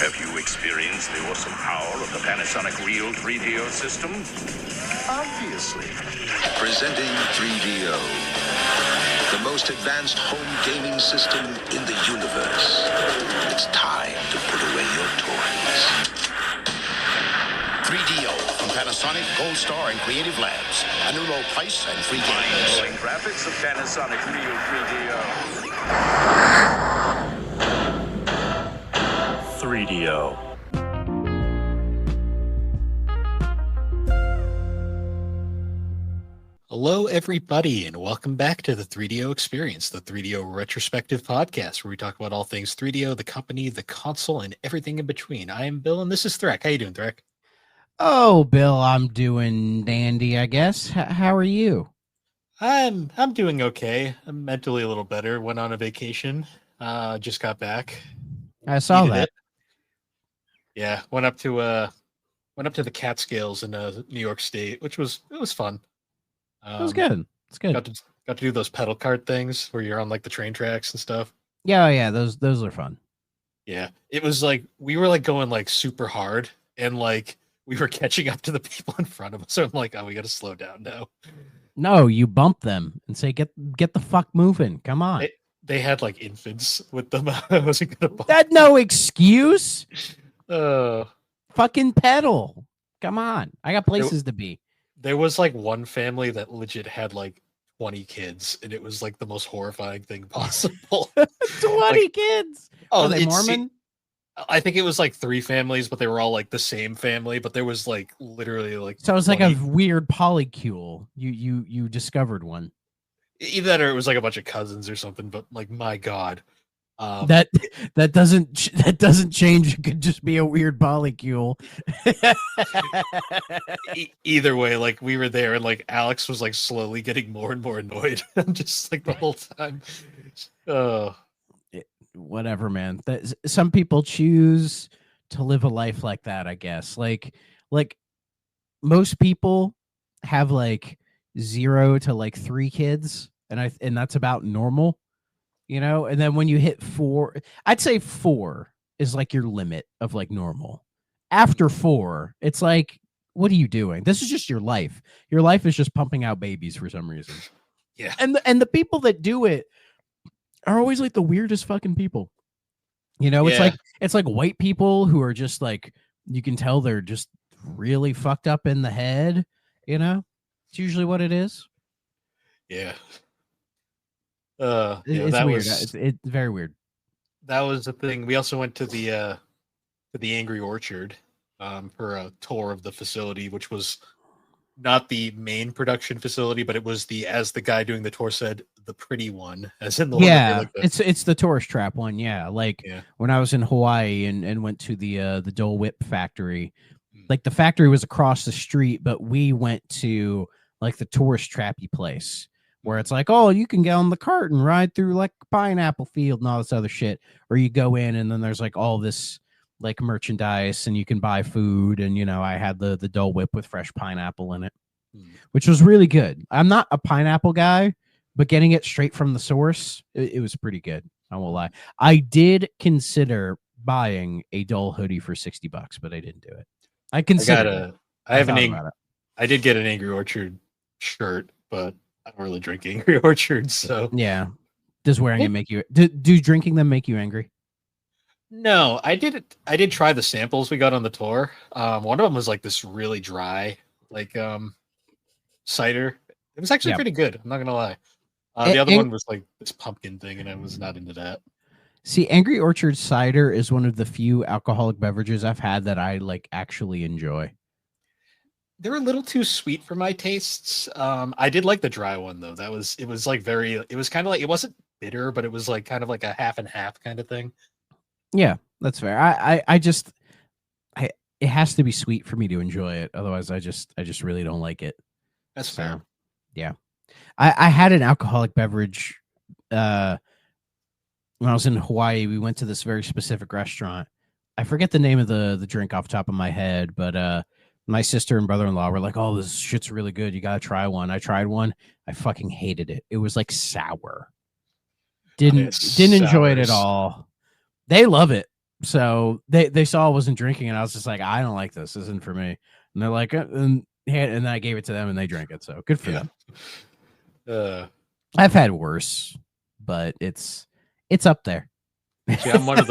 Have you experienced the awesome power of the Panasonic Real 3DO system? Obviously. Presenting 3DO, the most advanced home gaming system in the universe. It's time to put away your toys. 3DO from Panasonic, Gold Star, and Creative Labs. A new low price and free games. Mind-blowing graphics of Panasonic Real 3DO. 3DO. Hello, everybody, and welcome back to the 3DO Experience, the 3DO retrospective podcast, where we talk about all things 3DO, the company, the console, and everything in between. I am Bill, and this is Thrak. How you doing, Thrak? Oh, Bill, I'm doing dandy, I guess. How are you? I'm doing okay. I'm mentally a little better. Went on a vacation. Just got back. I saw Needed that. it. Yeah, went up to the Catskills in New York State, which was fun. It was good. It's good. Got to do those pedal cart things where you're on like the train tracks and stuff. Yeah, those are fun. Yeah, it was like we were like going like super hard, and like we were catching up to the people in front of us. So I'm like, oh, we got to slow down now. No, you bump them and say, get the fuck moving. Come on. They had like infants with them. I wasn't gonna bump. That's no excuse. Uh, Fucking pedal. Come on. I got places to be. there was like one family that legit had like 20 kids, and it was like the most horrifying thing possible. 20 kids. Oh, Are they Mormon? I think it was like 3 families, but they were all like the same family. But there was like literally like So it's like a 20 weird polycule. You discovered one. either that or it was like a bunch of cousins or something. But like, my God, That doesn't change. It could just be a weird polycule. Either way, like we were there, and like Alex was like slowly getting more and more annoyed, just like the whole time. Whatever, man. Some people choose to live a life like that, I guess. Like most people have like 0 to like 3 kids, and that's about normal, you know. And then when you hit 4, I'd say 4 is like your limit of like normal. After 4, it's like, what are you doing? This is just your life. Your life is just pumping out babies for some reason. Yeah. And the people that do it are always like the weirdest fucking people. You know, Yeah. it's like white people who are just like, you can tell they're just really fucked up in the head, you know? It's usually what it is. Yeah. It's that weird. was It's very weird. that was the thing. We also went to the Angry Orchard for a tour of the facility, which was not the main production facility, but it was as the guy doing the tour said, the pretty one, as in the one that Yeah, like it's the tourist trap one. Yeah, like when I was in Hawaii and went to the Dole Whip factory, like the factory was across the street, but we went to like the tourist trappy place where it's like, oh, you can get on the cart and ride through like a pineapple field and all this other shit, or you go in and then there's like all this like merchandise and you can buy food, and you know, I had the Dole Whip with fresh pineapple in it, which was really good. I'm not a pineapple guy, but getting it straight from the source, it was pretty good. I won't lie. I did consider buying a Dole hoodie for $60, but I didn't do it. I considered. I did get an Angry Orchard shirt, but I don't really drink Angry Orchard, so Yeah. Does wearing it make you do drinking them make you angry? no. I did try the samples we got on the tour. One of them was like this really dry, like cider. It was actually pretty good. I'm not gonna lie. The other one was like this pumpkin thing, and I was not into that. See, Angry Orchard cider is one of the few alcoholic beverages I've had that I like actually enjoy. They're a little too sweet for my tastes. I did like the dry one though. It was like it was kind of like, it wasn't bitter, but it was like kind of like a half and half kind of thing. Yeah, that's fair. It has to be sweet for me to enjoy it. Otherwise, I just really don't like it. That's fair. Yeah. I had an alcoholic beverage when I was in Hawaii. We went to this very specific restaurant. I forget the name of the drink off the top of my head, but my sister and brother-in-law were like, oh, this shit's really good. You got to try one. I tried one. I fucking hated it. It was like sour. Didn't enjoy it at all. They love it. So they saw I wasn't drinking, and I was just like, I don't like this. This isn't for me. And they're like, and then I gave it to them, and they drank it. So good for them. I've had worse, but it's up there. See, I'm one of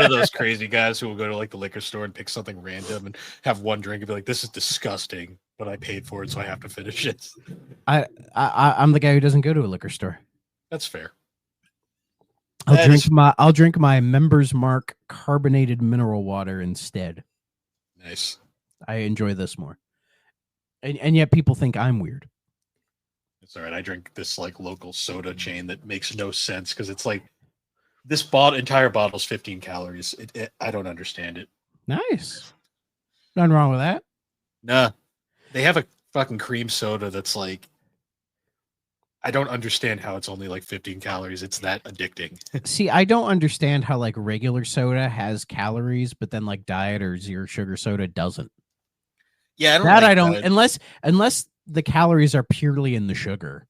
those crazy guys who will go to like the liquor store and pick something random and have one drink and be like, "This is disgusting," but I paid for it, so I have to finish it. I'm the guy who doesn't go to a liquor store. That's fair. I'll drink my Members Mark carbonated mineral water instead. Nice. I enjoy this more. And yet people think I'm weird. It's all right. I drink this like local soda chain that makes no sense because it's like this entire bottle's 15 calories. I don't understand it. Nice. Nothing wrong with that. Nah. They have a fucking cream soda that's like, I don't understand how it's only like 15 calories. It's that addicting. See, I don't understand how like regular soda has calories, but then like diet or zero sugar soda doesn't. Yeah, I don't unless the calories are purely in the sugar.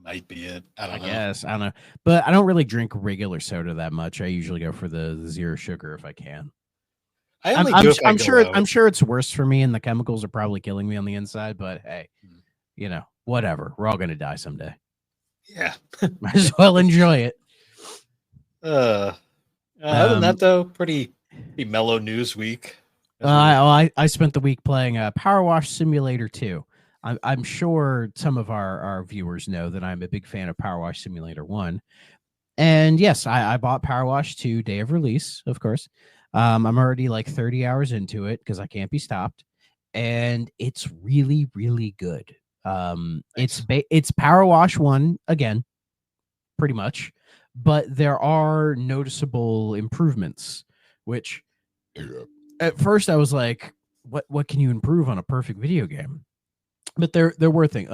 Might be it. I don't know. But I don't really drink regular soda that much. I usually go for the zero sugar if I can. I'm sure it's worse for me, and the chemicals are probably killing me on the inside. But hey, whatever. We're all gonna die someday. Yeah, might as well enjoy it. Other than that, though, pretty mellow news week. I spent the week playing Power Wash Simulator 2. I'm sure some of our viewers know that I'm a big fan of Power Wash Simulator 1. And yes, I bought Power Wash 2 day of release, of course. I'm already like 30 hours into it because I can't be stopped. And it's really, really good. It's Power Wash 1 again, pretty much. But there are noticeable improvements, which at first I was like, what can you improve on a perfect video game? But there were things.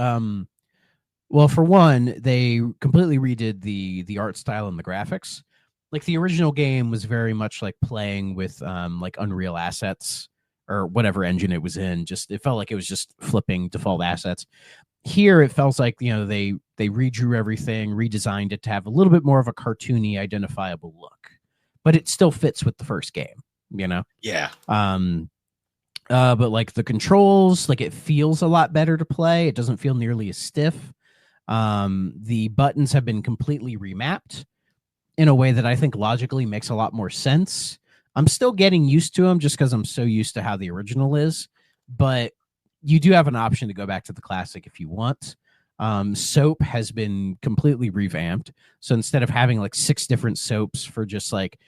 Well, for one, they completely redid the art style and the graphics. Like the original game was very much like playing with like Unreal assets or whatever engine it was in. It felt like it was just flipping default assets. Here it felt like they redrew everything, redesigned it to have a little bit more of a cartoony, identifiable look, but it still fits with the first game. Yeah. But like the controls, like it feels a lot better to play. It doesn't feel nearly as stiff. The buttons have been completely remapped in a way that I think logically makes a lot more sense. I'm still getting used to them just because I'm so used to how the original is, but you do have an option to go back to the classic if you want. Soap has been completely revamped. So instead of having like 6 different soaps for just like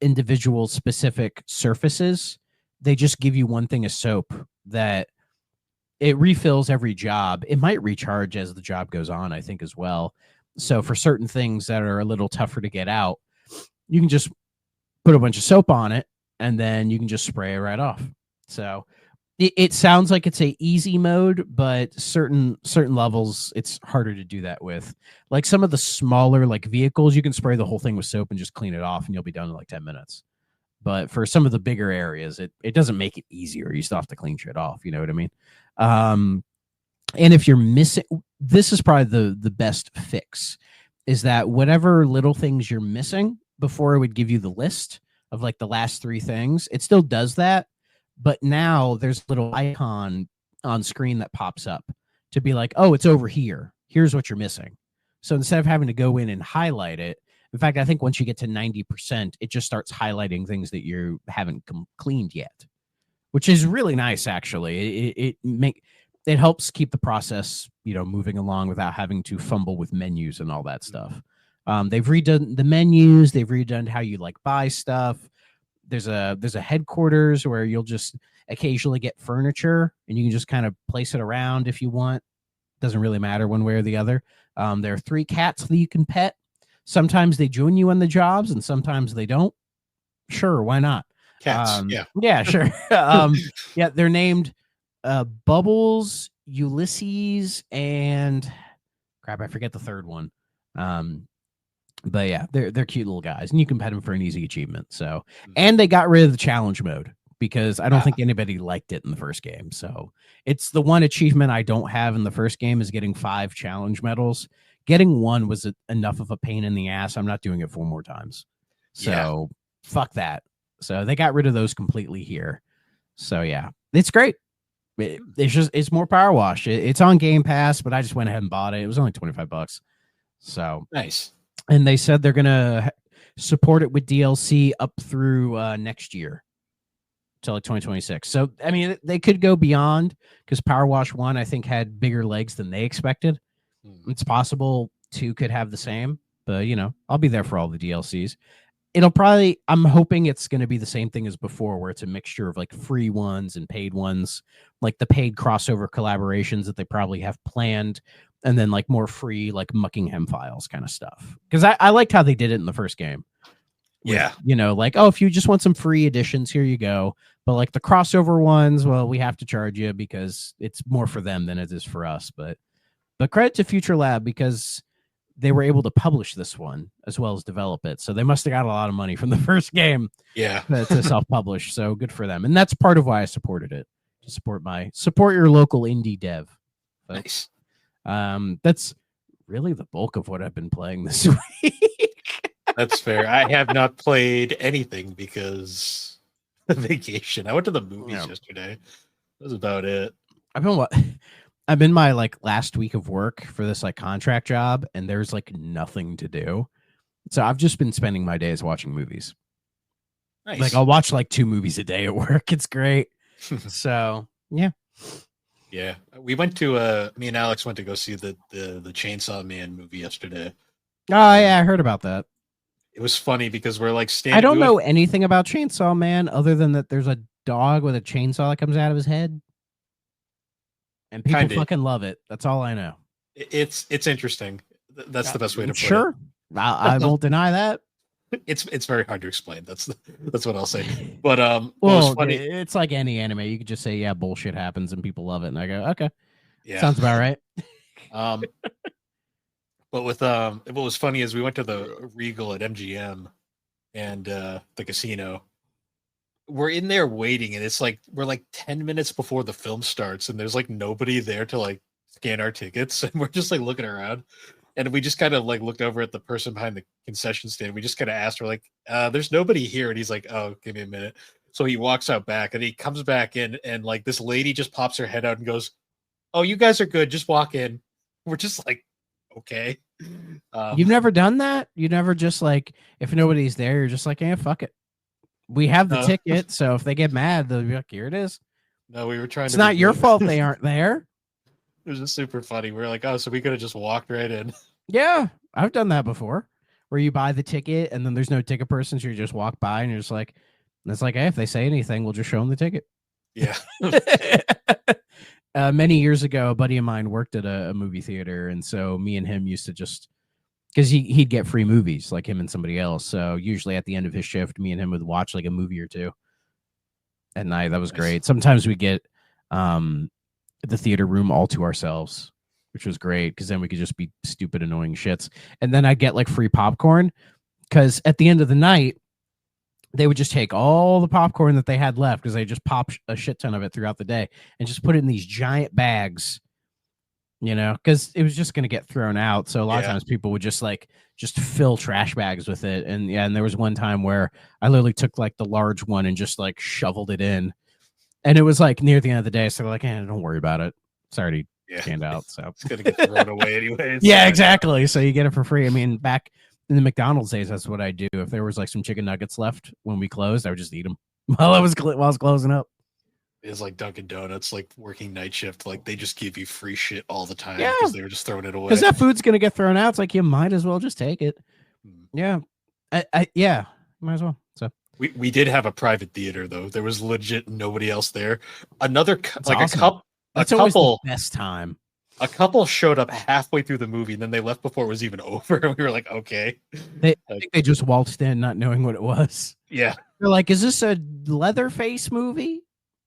individual specific surfaces, they just give you one thing of soap that it refills every job. It might recharge as the job goes on, I think, as well. So for certain things that are a little tougher to get out, you can just put a bunch of soap on it and then you can just spray it right off. So it sounds like it's a easy mode, but certain levels it's harder to do that with. Like some of the smaller like vehicles, you can spray the whole thing with soap and just clean it off and you'll be done in like 10 minutes. But for some of the bigger areas, it doesn't make it easier. You still have to clean shit off. You know what I mean? And if you're missing, this is probably the best fix, is that whatever little things you're missing before it would give you the list of like the last 3 things, it still does that. But now there's a little icon on screen that pops up to be like, oh, it's over here. Here's what you're missing. So instead of having to go in and highlight it, in fact, I think once you get to 90%, it just starts highlighting things that you haven't cleaned yet, which is really nice, actually. It helps keep the process, moving along without having to fumble with menus and all that stuff. They've redone the menus. They've redone how you like buy stuff. There's a headquarters where you'll just occasionally get furniture and you can just kind of place it around if you want. Doesn't really matter one way or the other. There are 3 cats that you can pet. Sometimes they join you on the jobs and sometimes they don't. Sure, why not? Cats, yeah, sure. Yeah, they're named Bubbles, Ulysses, and crap, I forget the third one. But yeah, they're cute little guys, and you can pet them for an easy achievement. So, and they got rid of the challenge mode because I don't think anybody liked it in the first game. So it's the one achievement I don't have in the first game is getting 5 challenge medals. Getting 1 was enough of a pain in the ass. I'm not doing it 4 more times. So fuck that. So they got rid of those completely here. So yeah, it's great. It's more Power Wash. It's on Game Pass, but I just went ahead and bought it. It was only $25. So nice. And they said they're gonna support it with DLC up through next year, till like 2026. So I mean, they could go beyond, because Power Wash 1 I think had bigger legs than they expected. It's possible 2 could have the same, but I'll be there for all the DLCs. It'll probably, I'm hoping it's going to be the same thing as before, where it's a mixture of like free ones and paid ones, like the paid crossover collaborations that they probably have planned, and then like more free, like Muckingham Files kind of stuff. Because I liked how they did it in the first game. Yeah. Like, oh, if you just want some free editions, here you go. But like the crossover ones, well, we have to charge you because it's more for them than it is for us. But credit to Future Lab, because they were able to publish this one as well as develop it. So they must have got a lot of money from the first game. Yeah. To self-publish. So good for them. And that's part of why I supported it. To support your local indie dev. Nice. That's really the bulk of what I've been playing this week. That's fair. I have not played anything because of vacation. I went to the movies yesterday. That was about it. I've been my like last week of work for this like contract job, and there's like nothing to do. So I've just been spending my days watching movies. Nice. Like I'll watch like 2 movies a day at work. It's great. So yeah. Yeah. We went to me and Alex went to go see the Chainsaw Man movie yesterday. Oh yeah, I heard about that. It was funny because we're like standing. I don't know anything about Chainsaw Man other than that there's a dog with a chainsaw that comes out of his head. And people fucking love it. That's all I know. It's interesting. That's the best way to put it. Sure. I won't deny that. It's very hard to explain. That's what I'll say. But well, funny. It's like any anime. You could just say, yeah, bullshit happens and people love it. And I go, okay. Yeah. Sounds about right. But with what was funny is we went to the Regal at MGM and the casino. We're in there waiting, and it's like we're like 10 minutes before the film starts, and there's like nobody there to like scan our tickets, and we're just like looking around, and we just kind of like looked over at the person behind the concession stand. We just kind of asked, we're like, "There's nobody here," and he's like, "Oh, give me a minute." So he walks out back, and he comes back in, and like this lady just pops her head out and goes, "Oh, you guys are good. Just walk in." We're just like, okay. You've never done that? You never just like, if nobody's there, you're just like, "Yeah, fuck it. We have the ticket, so if they get mad, they'll be like, here it is." No, we were trying. It's not your fault they aren't there. It was just super funny. We're like, oh, so we could have just walked right in. Yeah, I've done that before, where you buy the ticket and then there's no ticket person, so you just walk by and you're just like, and it's like, hey, if they say anything, we'll just show them the ticket. Yeah. Many years ago, a buddy of mine worked at a movie theater, and so me and him used to just, because he'd get free movies, like him and somebody else. So usually at the end of his shift, me and him would watch like a movie or 2 at night. That was great. Sometimes we get the theater room all to ourselves, which was great, because then we could just be stupid, annoying shits. And then I'd get like free popcorn, because at the end of the night, they would just take all the popcorn that they had left, because they just pop a shit ton of it throughout the day, and just put it in these giant bags. Because it was just going to get thrown out. So a lot of times people would just fill trash bags with it. And and there was one time where I literally took like the large one and just like shoveled it in. And it was like near the end of the day. So they're like, don't worry about it. It's already canned out. So it's going to get thrown away anyway. Yeah, exactly. So you get it for free. I mean, back in the McDonald's days, that's what I do. If there was like some chicken nuggets left when we closed, I would just eat them while I was closing up. It's like Dunkin' Donuts, like working night shift. Like they just give you free shit all the time because they were just throwing it away. Because that food's gonna get thrown out. It's like you might as well just take it. Yeah, yeah, might as well. So we did have a private theater though. There was legit nobody else there. Another like awesome. a couple the best time. A couple showed up halfway through the movie, and then they left before it was even over. And we were like, okay. I think they just waltzed in, not knowing what it was. Yeah, they're like, "Is this a Leatherface movie?"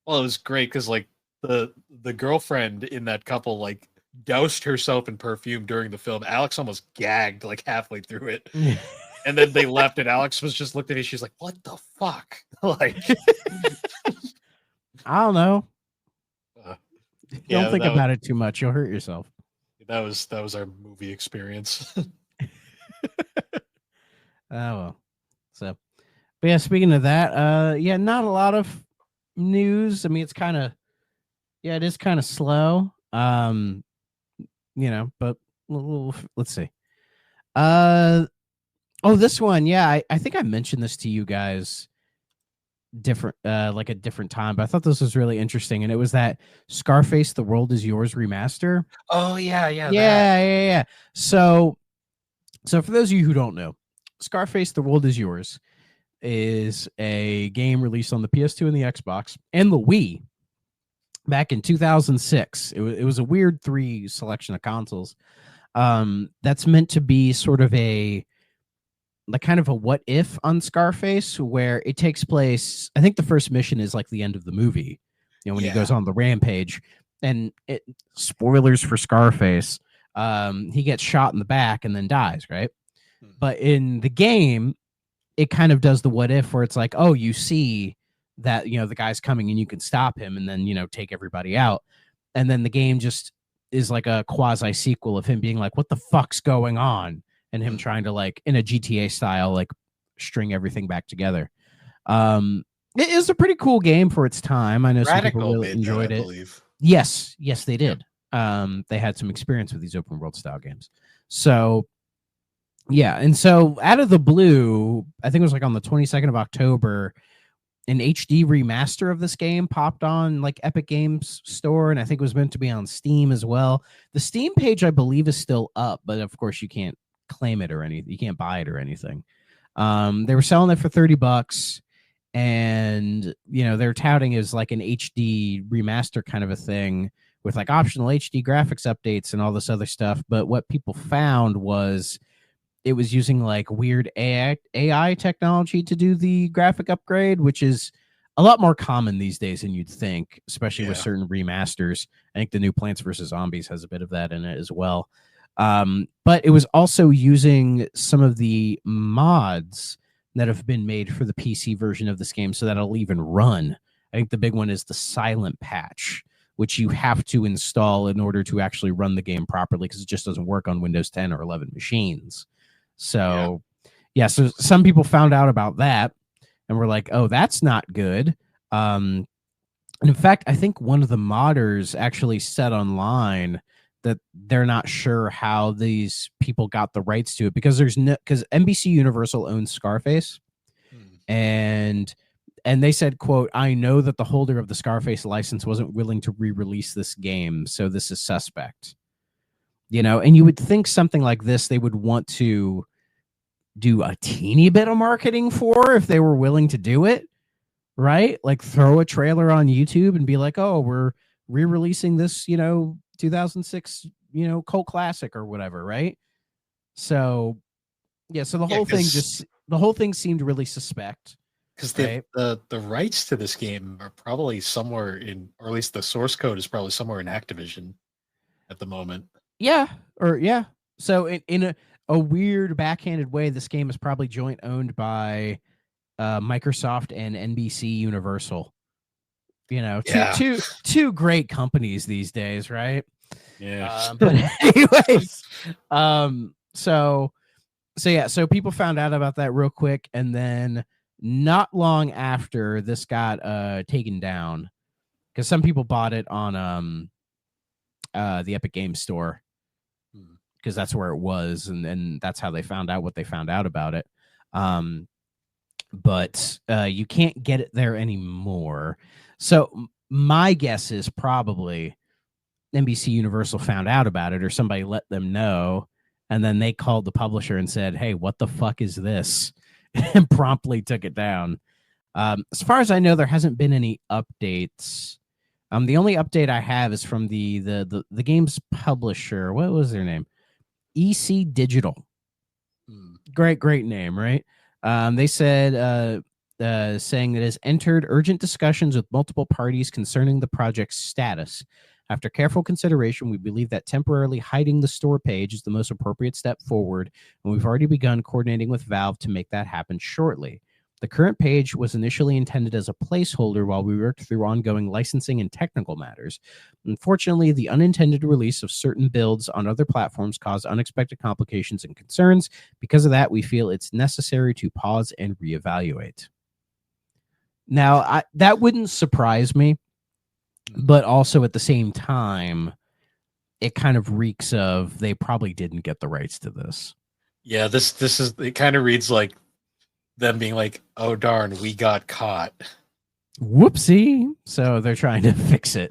Well, it was great because like the girlfriend in that couple like doused herself in perfume during the film. Alex almost gagged like halfway through it, and then they left, and Alex was just looked at me. She's like, "What the fuck?" Like, I don't know. Don't think about it too much. You'll hurt yourself. That was our movie experience. Oh well. So, But yeah, speaking of that, yeah, not a lot of news. I mean, it's kind of, yeah, it is kind of slow. But let's see. Uh, oh, this one, yeah, I think I mentioned this to you guys like a different time, but I thought this was really interesting, and it was that Scarface: The World Is Yours remaster. Oh yeah, that. Yeah. So for those of you who don't know, Scarface: The World Is Yours is a game released on the PS2 and the Xbox and the Wii back in 2006. It was a weird 3 selection of consoles. That's meant to be sort of a like kind of a what if on Scarface, where it takes place. I think the first mission is like the end of the movie, when he goes on the rampage, and spoilers for Scarface. He gets shot in the back and then dies, right? But in the game, it kind of does the what if, where it's like, oh, you see that, the guy's coming and you can stop him and then, take everybody out. And then the game just is like a quasi sequel of him being like, what the fuck's going on? And him trying to, like, in a GTA style, like, string everything back together. It is a pretty cool game for its time. I know some people really enjoyed it. Yes, they did. They had some experience with these open world style games. So yeah, and so out of the blue, I think it was like on the 22nd of October, an HD remaster of this game popped on like Epic Games Store, and I think it was meant to be on Steam as well. The Steam page, I believe, is still up, but of course you can't claim it or anything. You can't buy it or anything. They were selling it for $30, and they're touting as like an HD remaster kind of a thing with like optional HD graphics updates and all this other stuff. But what people found was it was using like weird AI technology to do the graphic upgrade, which is a lot more common these days than you'd think, especially with certain remasters. I think the new Plants vs. Zombies has a bit of that in it as well. But it was also using some of the mods that have been made for the PC version of this game so that it'll even run. I think the big one is the silent patch, which you have to install in order to actually run the game properly, because it just doesn't work on Windows 10 or 11 machines. So, so some people found out about that and were like, oh, that's not good. And in fact, I think one of the modders actually said online that they're not sure how these people got the rights to it, because because NBC Universal owns Scarface. And they said, quote, I know that the holder of the Scarface license wasn't willing to re-release this game, so this is suspect. And you would think something like this they would want to do a teeny bit of marketing for if they were willing to do it, right? Like throw a trailer on YouTube and be like, oh, we're re-releasing this, 2006, cult classic or whatever, right? So, yeah, so the whole thing seemed really suspect. Because the rights to this game are probably somewhere in, or at least the source code is probably somewhere in Activision at the moment. Yeah. So in a weird backhanded way, this game is probably joint owned by Microsoft and NBC Universal. Two great companies these days, right? Yeah. But anyways, so people found out about that real quick, and then not long after, this got taken down because some people bought it on the Epic Games Store, because that's where it was, and that's how they found out what they found out about it. But you can't get it there anymore. So my guess is probably NBC Universal found out about it, or somebody let them know, and then they called the publisher and said, hey, what the fuck is this? And promptly took it down. As far as I know, there hasn't been any updates. The only update I have is from the game's publisher. What was their name? EC Digital. Great name, right? They said, saying that it has entered urgent discussions with multiple parties concerning the project's status. After careful consideration, we believe that temporarily hiding the store page is the most appropriate step forward, and we've already begun coordinating with Valve to make that happen shortly. The current page was initially intended as a placeholder while we worked through ongoing licensing and technical matters. Unfortunately, the unintended release of certain builds on other platforms caused unexpected complications and concerns. Because of that, we feel it's necessary to pause and reevaluate. Now, that wouldn't surprise me, but also at the same time, it kind of reeks of they probably didn't get the rights to this. Yeah, this is, it kind of reads like them being like, oh darn, we got caught. Whoopsie. So they're trying to fix it.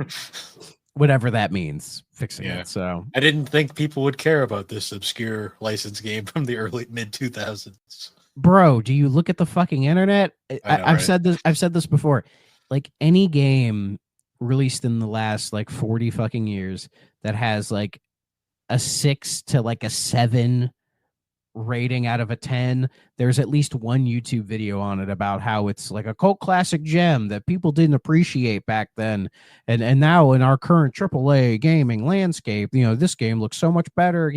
Whatever that means, fixing it. So I didn't think people would care about this obscure license game from the early mid 2000s. Bro, do you look at the fucking internet? I've right? said this before. Like any game released in the last like 40 fucking years that has like a 6 to like a 7 rating out of a 10, there's at least one YouTube video on it about how it's like a cult classic gem that people didn't appreciate back then, and now in our current AAA gaming landscape, this game looks so much better.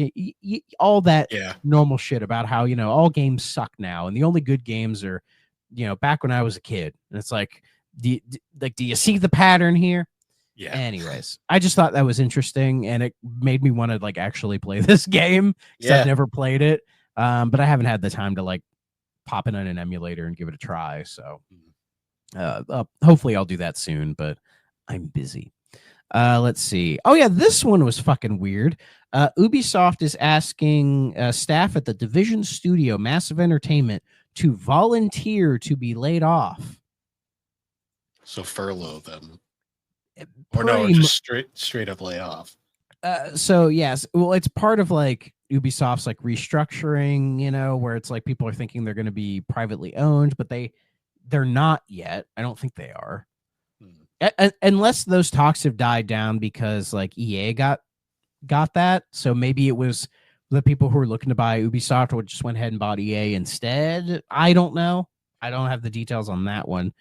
All that normal shit about how all games suck now, and the only good games are back when I was a kid. And it's like, do you see the pattern here? Yeah. Anyways, I just thought that was interesting, and it made me want to like actually play this game because I've never played it. But I haven't had the time to like pop it on an emulator and give it a try. So hopefully I'll do that soon, but I'm busy. Let's see. Oh yeah, this one was fucking weird. Ubisoft is asking staff at the Division Studio Massive Entertainment to volunteer to be laid off. So furlough them. Or no, just straight up lay off. So yes, well, it's part of like Ubisoft's like restructuring, where it's like people are thinking they're going to be privately owned, but they're not yet. I don't think they are, unless those talks have died down because like EA got that. So maybe it was the people who were looking to buy Ubisoft or just went ahead and bought EA instead. I don't know. I don't have the details on that one.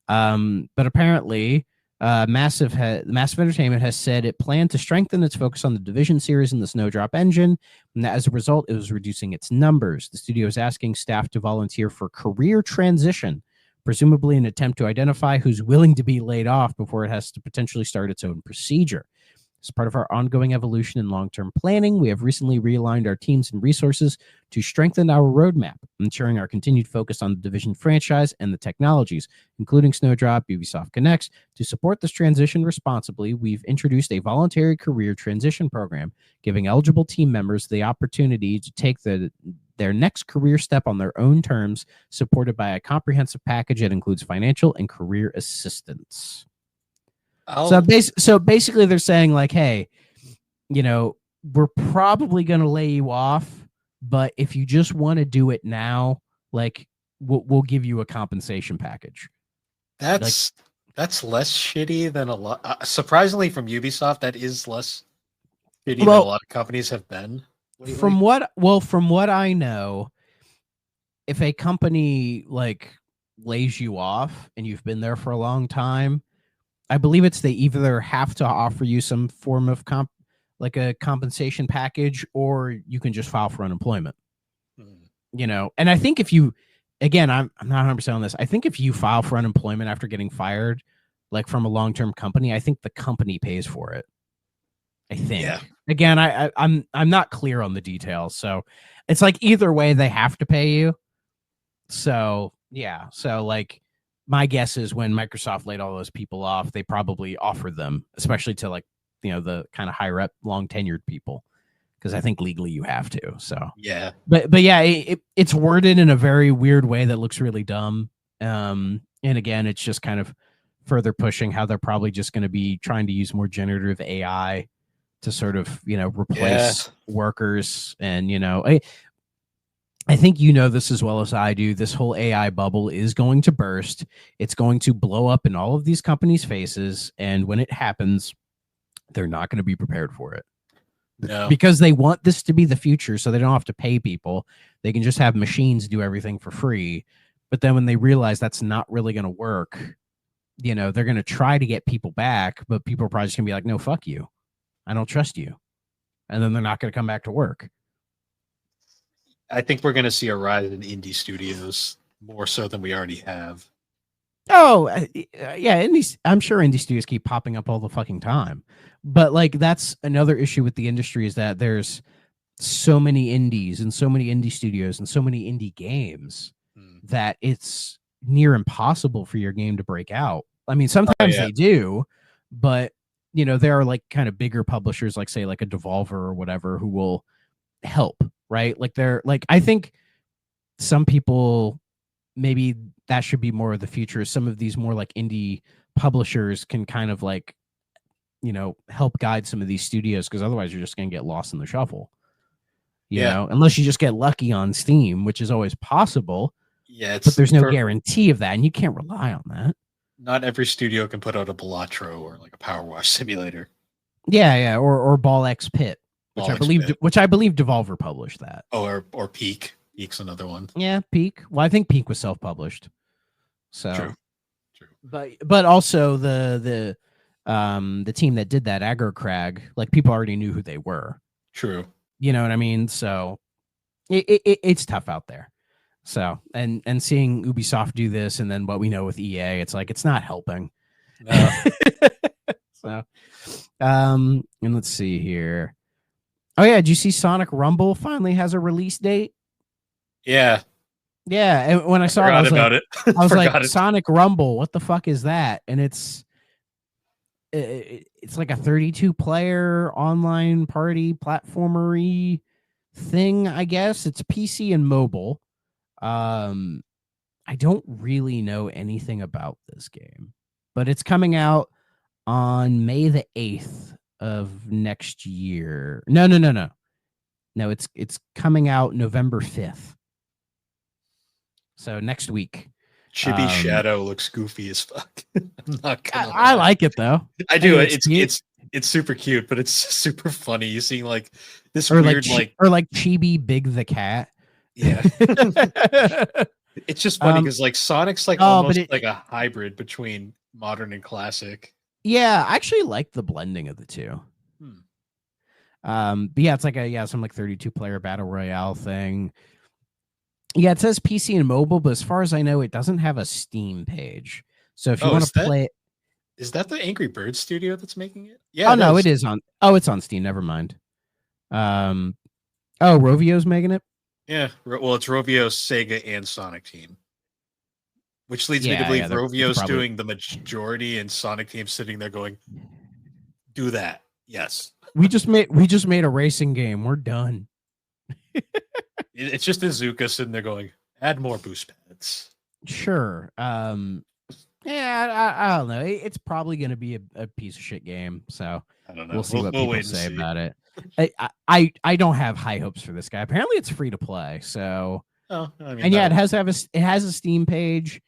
But apparently, Massive Entertainment has said it planned to strengthen its focus on the Division series and the Snowdrop engine, and that as a result, it was reducing its numbers. The studio is asking staff to volunteer for career transition, presumably an attempt to identify who's willing to be laid off before it has to potentially start its own procedure. As part of our ongoing evolution and long-term planning, we have recently realigned our teams and resources to strengthen our roadmap, ensuring our continued focus on the Division franchise and the technologies, including Snowdrop, Ubisoft Connects. To support this transition responsibly, we've introduced a voluntary career transition program, giving eligible team members the opportunity to take their next career step on their own terms, supported by a comprehensive package that includes financial and career assistance. So basically they're saying like, hey, we're probably going to lay you off, but if you just want to do it now, like we'll give you a compensation package. That's less shitty than a lot. Surprisingly, from Ubisoft, that is less shitty than a lot of companies have been lately. From what I know, if a company like lays you off and you've been there for a long time, I believe they either have to offer you some form of like a compensation package, or you can just file for unemployment. And I think if you, again, I'm not 100% on this. I think if you file for unemployment after getting fired, like from a long-term company, I think the company pays for it. I think. Yeah. Again, I'm not clear on the details, so it's like either way they have to pay you. So yeah, so like. My guess is when Microsoft laid all those people off, they probably offered them, especially to like, the kind of higher up, long tenured people, because I think legally you have to. So yeah, but yeah, it's worded in a very weird way that looks really dumb. And again, it's just kind of further pushing how they're probably just going to be trying to use more generative AI to sort of replace workers. And I think this as well as I do. This whole AI bubble is going to burst. It's going to blow up in all of these companies' faces. And when it happens, they're not going to be prepared for it. No. Because they want this to be the future, so they don't have to pay people. They can just have machines do everything for free. But then when they realize that's not really going to work, they're going to try to get people back, but people are probably just going to be like, no, fuck you. I don't trust you. And then they're not going to come back to work. I think we're going to see a rise in indie studios more so than we already have. Oh, yeah. I'm sure indie studios keep popping up all the fucking time. But like, that's another issue with the industry is that there's so many indies and so many indie studios and so many indie games that it's near impossible for your game to break out. I mean, sometimes they do, but there are like kind of bigger publishers, like say like a Devolver or whatever, who will help, right? Like they're like, I think some people, maybe that should be more of the future. Some of these more like indie publishers can kind of like, help guide some of these studios, because otherwise you're just going to get lost in the shuffle. You know, unless you just get lucky on Steam, which is always possible. Yeah, but there's no guarantee of that, and you can't rely on that. Not every studio can put out a Balatro or like a Power Wash Simulator. Yeah, or Ball X Pit, which I believe Devolver published that. Oh, or Peak. Peak's another one. Yeah, Peak. Well, I think Peak was self-published. So True. But also the team that did that, Aggro Crag, like people already knew who they were. True. You know what I mean? So it's tough out there. So and seeing Ubisoft do this, and then what we know with EA, it's like it's not helping. No. So and let's see here. Oh yeah, did you see Sonic Rumble finally has a release date? Yeah. Yeah, and when I saw it, I was like, Sonic Rumble, what the fuck is that? And it's like a 32 player online party platformery thing, I guess. It's PC and mobile. I don't really know anything about this game, but it's coming out on May the 8th of next year. No, it's coming out November 5th. So next week. Chibi Shadow looks goofy as fuck. I'm not gonna lie. I like it though. I do. It's super cute, but it's super funny. You see like this weird or like Chibi Big the Cat. Yeah. It's just funny because like Sonic's like almost like a hybrid between modern and classic. Yeah, I actually like the blending of the two. But yeah, it's like some like 32 player battle royale thing. Yeah, it says PC and mobile, but as far as I know, it doesn't have a Steam page. So if you want to play it, is that the Angry Birds studio that's making it? Yeah. Oh no, it is on. Oh, it's on Steam. Never mind. Rovio's making it. Yeah, well, it's Rovio, Sega, and Sonic Team, which leads me to believe Rovio's doing the majority, and Sonic Team's sitting there going, "Do that." Yes. We just made a racing game. We're done. It's just Izuka sitting there going, "Add more boost pads." Sure. Yeah, I don't know. It's probably going to be a piece of shit game. So I don't know. We'll see what people say about it. I don't have high hopes for this guy. Apparently, it's free to play. So, it has a Steam page.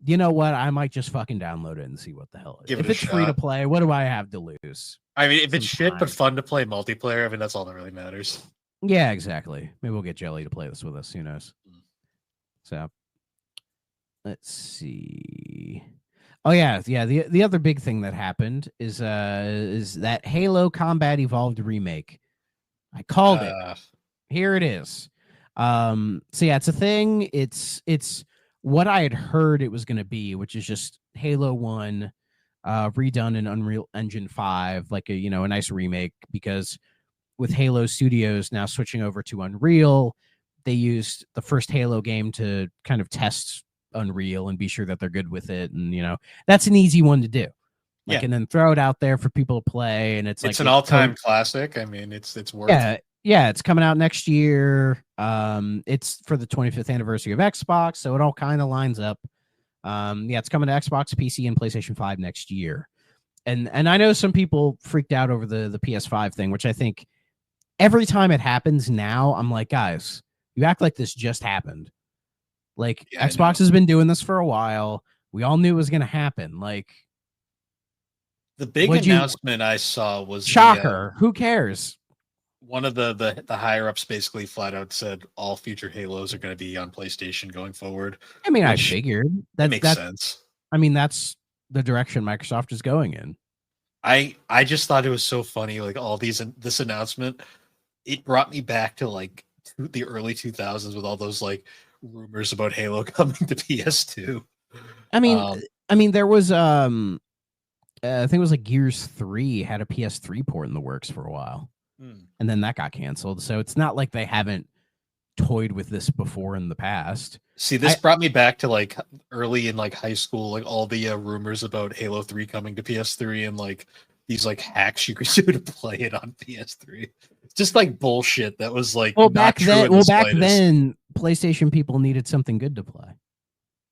You know what? I might just fucking download it and see what the hell it is. If it's free to play, what do I have to lose? I mean, if it's shit but fun to play multiplayer, I mean, that's all that really matters. Yeah, exactly. Maybe we'll get Jelly to play this with us. Who knows? So, let's see. Oh yeah. The other big thing that happened is that Halo Combat Evolved remake. I called it. Here it is. So yeah, it's a thing. It's what I had heard it was going to be, which is just Halo 1 redone in Unreal Engine 5, like a nice remake, because with Halo Studios now switching over to Unreal, they used the first Halo game to kind of test Unreal and be sure that they're good with it, and that's an easy one to do. And then throw it out there for people to play, and it's an all-time classic. I mean, it's worth it. Yeah, it's coming out next year. It's for the 25th anniversary of Xbox, so it all kind of lines up. It's coming to Xbox, PC, and PlayStation 5 next year. And I know some people freaked out over the PS5 thing, which I think every time it happens now, I'm like, guys, you act like this just happened. Like, Xbox has been doing this for a while. We all knew it was going to happen. Like, the big announcement I saw was shocker. Who cares? One of the higher ups basically flat out said all future Halos are going to be on PlayStation going forward. I mean, I figured that makes sense. I mean, that's the direction Microsoft is going in. I just thought it was so funny, like this announcement. It brought me back to like the early 2000s with all those like rumors about Halo coming to PS2. I mean, Um, there was I think it was like Gears 3 had a PS3 port in the works for a while, and then that got canceled. So it's not like they haven't toyed with this before in the past. See, this brought me back to like early in like high school, like all the rumors about Halo 3 coming to PS3 and like these like hacks you could do to play it on PS3. It's just like bullshit that was like back then PlayStation people needed something good to play.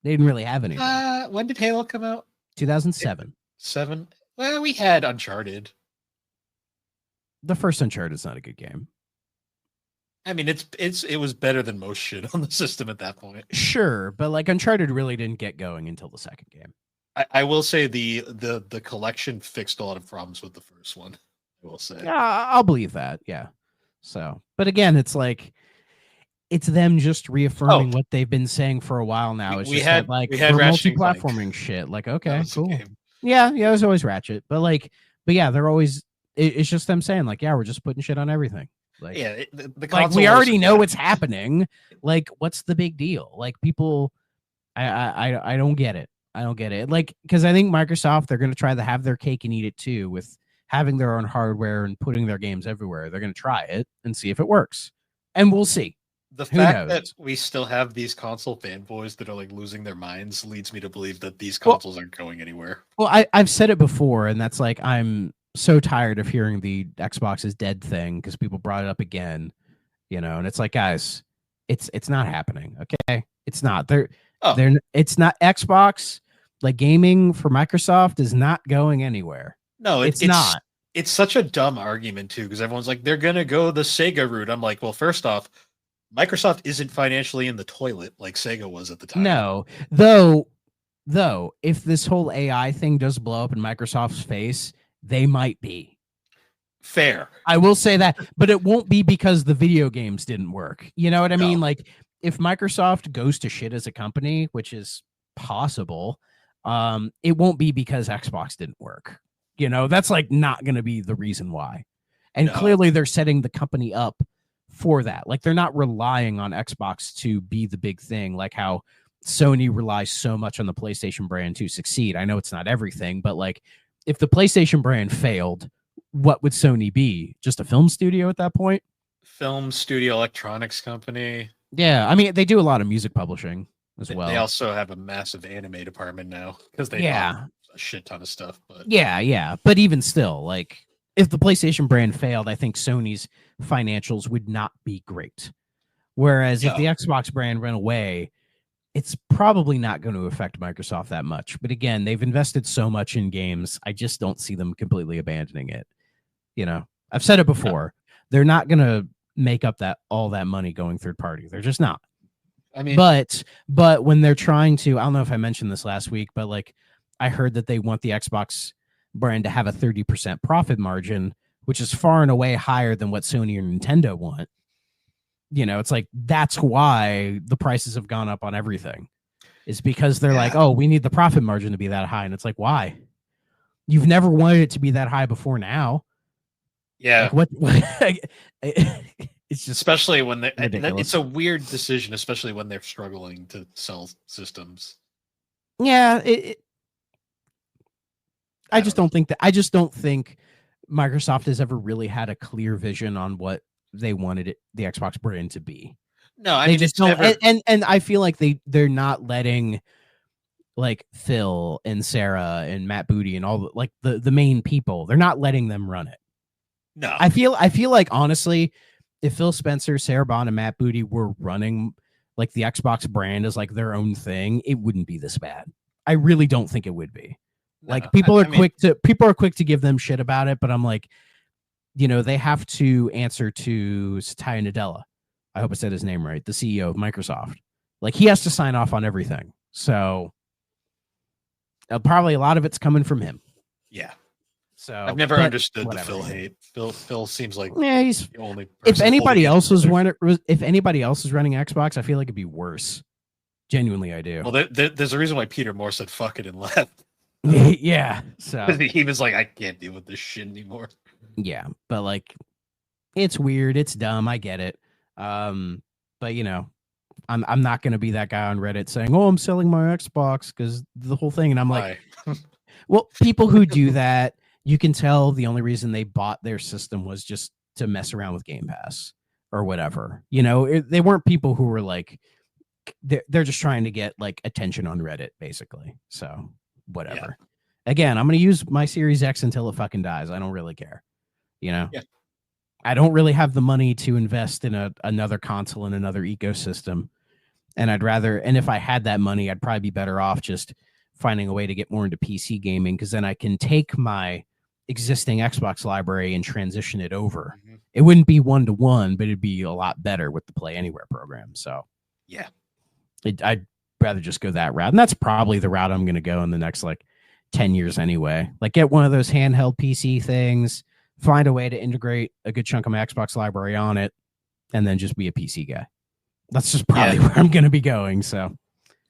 They didn't really have anything. When did Halo come out? 2007. 7? Well, we had Uncharted. The first Uncharted's not a good game. I mean, it was better than most shit on the system at that point. Sure, but like Uncharted really didn't get going until the second game. I will say the collection fixed a lot of problems with the first one. I will say. Yeah, I'll believe that. Yeah. So, but again, it's like it's them just reaffirming what they've been saying for a while now. It's we had multi-platforming shit. Like, okay, cool. Yeah, there's always Ratchet, but yeah, they're always. It's just them saying like, yeah, we're just putting shit on everything. Like, yeah, like we already know what's happening. Like, what's the big deal? Like, people, I don't get it. I don't get it. Like, because I think Microsoft, they're going to try to have their cake and eat it too with having their own hardware and putting their games everywhere. They're going to try it and see if it works, and we'll see. The fact that we still have these console fanboys that are like losing their minds leads me to believe that these consoles aren't going anywhere. Well, I've said it before, and that's like I'm so tired of hearing the Xbox is dead thing because people brought it up again, and it's like, guys, it's not happening. Okay, it's not. It's not Xbox. Like gaming for Microsoft is not going anywhere. No, it's not. It's such a dumb argument too because everyone's like they're gonna go the Sega route. I'm like, well, first off, Microsoft isn't financially in the toilet like Sega was at the time. No, though, if this whole AI thing does blow up in Microsoft's face, they might be. Fair. I will say that, but it won't be because the video games didn't work. You know what I mean? Like, if Microsoft goes to shit as a company, which is possible, it won't be because Xbox didn't work. That's like not going to be the reason why. And clearly they're setting the company up for that. Like, they're not relying on Xbox to be the big thing, like how Sony relies so much on the PlayStation brand to succeed. I know it's not everything, but like, if the PlayStation brand failed, what would Sony be? Just a film studio at that point? Film studio electronics company. Yeah, I mean, they do a lot of music publishing as well. They also have a massive anime department now because they have a shit ton of stuff. But yeah, but even still, like, if the PlayStation brand failed, I think Sony's financials would not be great. Whereas if the Xbox brand went away, it's probably not going to affect Microsoft that much. But again, they've invested so much in games. I just don't see them completely abandoning it. I've said it before. They're not going to make up all that money going third party. They're just not. I mean, but when they're trying to, I don't know if I mentioned this last week, but like I heard that they want the Xbox brand to have a 30% profit margin, which is far and away higher than what Sony or Nintendo want. It's like, that's why the prices have gone up on everything, is because they're like, oh, we need the profit margin to be that high. And it's like, why? You've never wanted it to be that high before now. Yeah. Like, what it's just especially when it's a weird decision, especially when they're struggling to sell systems. Yeah. I just don't think Microsoft has ever really had a clear vision on what they wanted the Xbox brand to be. No, I mean, just don't. And I feel like they're not letting like Phil and Sarah and Matt Booty and all like the main people. They're not letting them run it. No, I feel like honestly, if Phil Spencer, Sarah Bond, and Matt Booty were running like the Xbox brand as like their own thing, it wouldn't be this bad. I really don't think it would be. No, like people are quick to give them shit about it, but I'm like, they have to answer to Satya Nadella. I hope I said his name right. The CEO of Microsoft. Like, he has to sign off on everything. So probably a lot of it's coming from him. Yeah. So I've never understood the Phil hate. Phil seems like he's the only person. If anybody else was running Xbox, I feel like it'd be worse. Genuinely, I do. Well, there's a reason why Peter Moore said fuck it and left. Yeah. So he was like, I can't deal with this shit anymore. Yeah, but like, it's weird, it's dumb, I get it. But I'm not going to be that guy on Reddit saying, "Oh, I'm selling my Xbox," because the whole thing. And I'm like, well, people who do that, you can tell the only reason they bought their system was just to mess around with Game Pass or whatever. You know, they weren't people who were like, they're just trying to get like attention on Reddit, basically. So whatever. Yeah. Again, I'm going to use my Series X until it fucking dies. I don't really care. You know, I don't really have the money to invest in another console and another ecosystem. And I'd rather, and if I had that money, I'd probably be better off just finding a way to get more into PC gaming, because then I can take my existing Xbox library and transition it over. Mm-hmm. It wouldn't be 1-to-1, but it'd be a lot better with the Play Anywhere program. So yeah, I'd rather just go that route. And that's probably the route I'm going to go in the next like 10 years anyway. Like get one of those handheld PC things, find a way to integrate a good chunk of my Xbox library on it, and then just be a PC guy. That's just probably where I'm going to be going. So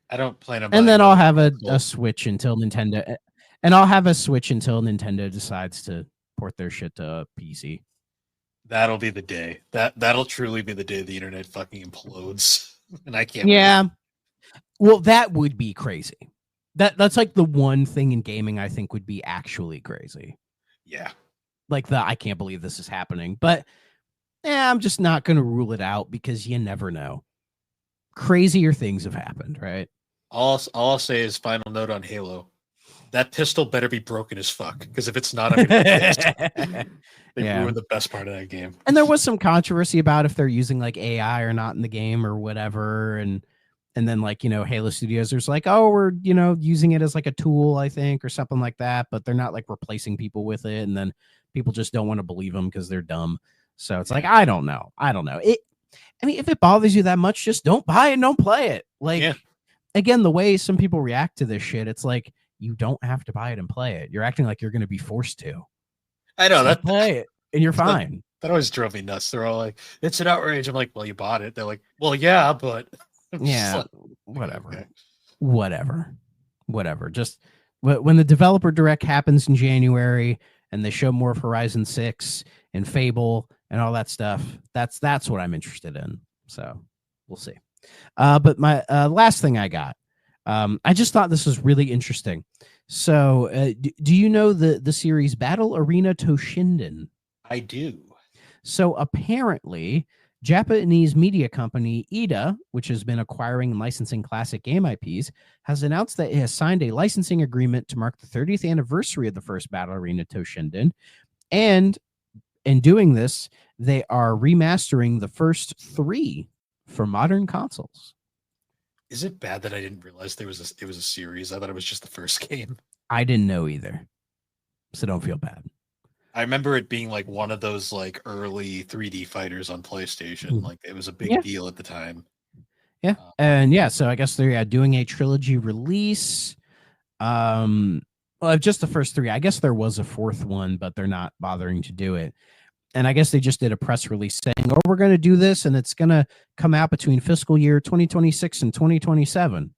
I don't plan on. And then I'll have a Switch until Nintendo, and I'll have a Switch until Nintendo decides to port their shit to PC. That'll be the day. That'll truly be the day the internet fucking implodes, and I can't. Yeah. Wait. Well, that would be crazy. That's like the one thing in gaming I think would be actually crazy. Yeah. Like I can't believe this is happening, but I'm just not going to rule it out, because you never know. Crazier things have happened, right? All I'll say is final note on Halo. That pistol better be broken as fuck, because if it's not, I'm going to be They ruined the best part of that game. And there was some controversy about if they're using like AI or not in the game or whatever. And then like, you know, Halo Studios, there's like, oh, we're, you know, using it as like a tool, I think, or something like that. But they're not like replacing people with it. And then people just don't want to believe them because they're dumb. So it's like, I don't know. I mean, if it bothers you that much, just don't buy it and don't play it. Like, again, the way some people react to this shit, it's like, you don't have to buy it and play it. You're acting like you're going to be forced to. I know that. Play it and you're fine. That always drove me nuts. They're all like, it's an outrage. I'm like, well, you bought it. They're like, well, yeah, but. Yeah, like, whatever. Okay. Whatever. Just when the developer direct happens in January and they show more of Horizon 6 and Fable and all that stuff, that's what I'm interested in. So we'll see. But my last thing I got, I just thought this was really interesting. So do you know the series Battle Arena Toshinden? I do. So apparently, Japanese media company IDA, which has been acquiring and licensing classic game IPs, has announced that it has signed a licensing agreement to mark the 30th anniversary of the first Battle Arena Toshinden. And in doing this, they are remastering the first 3 for modern consoles. Is it bad that I didn't realize it was a series? I thought it was just the first game. I didn't know either, so don't feel bad. I remember it being like one of those like early 3D fighters on PlayStation. Like it was a big deal at the time. Yeah. And so I guess they're doing a trilogy release. Well, just the first 3. I guess there was a 4th one, but they're not bothering to do it. And I guess they just did a press release saying, oh, we're going to do this, and it's going to come out between fiscal year 2026 and 2027.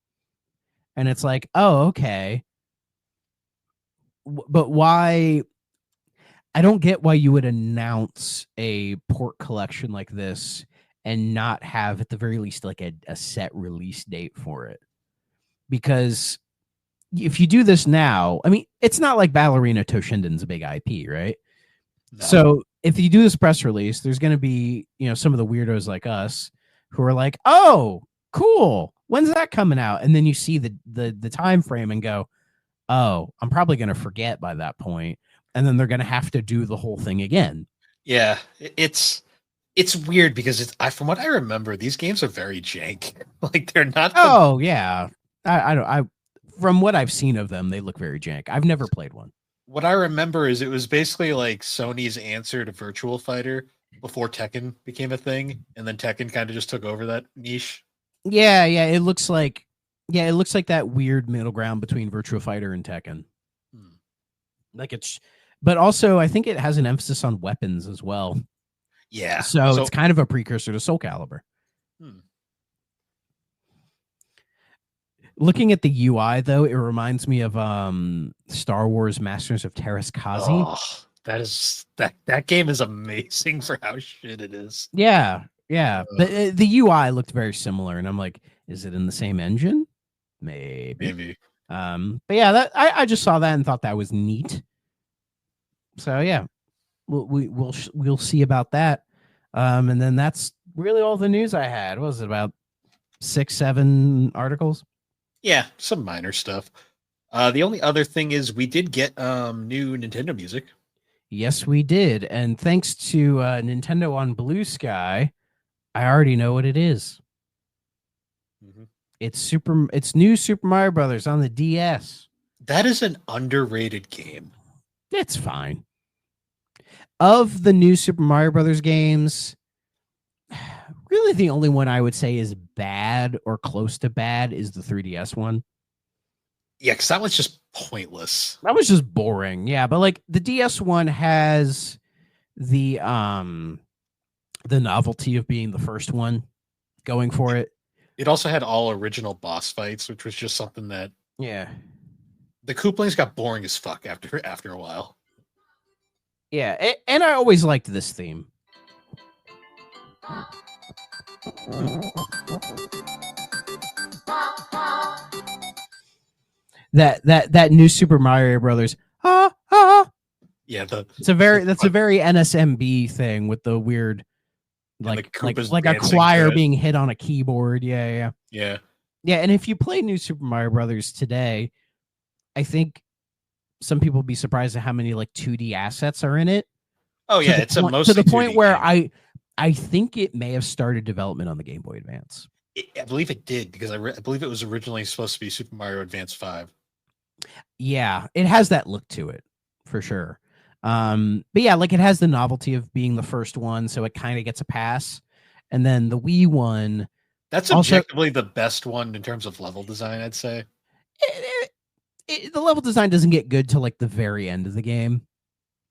And it's like, oh, okay. But why? I don't get why you would announce a port collection like this and not have at the very least like a set release date for it. Because if you do this now, I mean, it's not like Battle Arena Toshinden's a big IP, right? No. So if you do this press release, there's going to be, you know, some of the weirdos like us who are like, oh, cool. When's that coming out? And then you see the time frame and go, oh, I'm probably going to forget by that point. And then they're going to have to do the whole thing again. Yeah, it's weird because from what I remember, these games are very jank. Like they're not. Oh yeah, I from what I've seen of them, they look very jank. I've never played one. What I remember is it was basically like Sony's answer to Virtua Fighter before Tekken became a thing, and then Tekken kind of just took over that niche. Yeah, it looks like that weird middle ground between Virtua Fighter and Tekken. Like but also I think it has an emphasis on weapons as well. Yeah. So it's kind of a precursor to Soul Calibur. Looking at the UI though, it reminds me of Star Wars Masters of Teräs Käsi. Oh, that game is amazing for how shit it is. Yeah. Yeah, the UI looked very similar, and I'm like, is it in the same engine? Maybe. But yeah, that I just saw that and thought that was neat. So yeah, we'll see about that. And then that's really all the news I had. What was it, about 6-7 articles? Yeah, some minor stuff. The only other thing is we did get new Nintendo music. Yes, we did, and thanks to Nintendo on Blue Sky, I already know what it is. Mm-hmm. It's new Super Mario Brothers on the DS. That is an underrated game. It's fine. Of the new Super Mario Brothers games, really the only one I would say is bad or close to bad is the 3DS one. Yeah, because that was just pointless. That was just boring. Yeah, but like the DS one has the novelty of being the first one going for it. It also had all original boss fights, which was just something that the Koopalings got boring as fuck after a while. Yeah, and I always liked this theme. That new Super Mario Brothers. Yeah, that's a very NSMB thing with the weird, like a choir being hit on a keyboard. Yeah. And if you play new Super Mario Brothers today, I think some people would be surprised at how many like 2D assets are in it. Oh yeah, it's a mostly to the point 2D where game. I think it may have started development on the Game Boy Advance. I believe it did, because I believe it was originally supposed to be Super Mario Advance 5. Yeah, it has that look to it for sure. But yeah, like it has the novelty of being the first one, so it kind of gets a pass. And then the Wii one, that's objectively the best one in terms of level design, I'd say. The level design doesn't get good till like the very end of the game.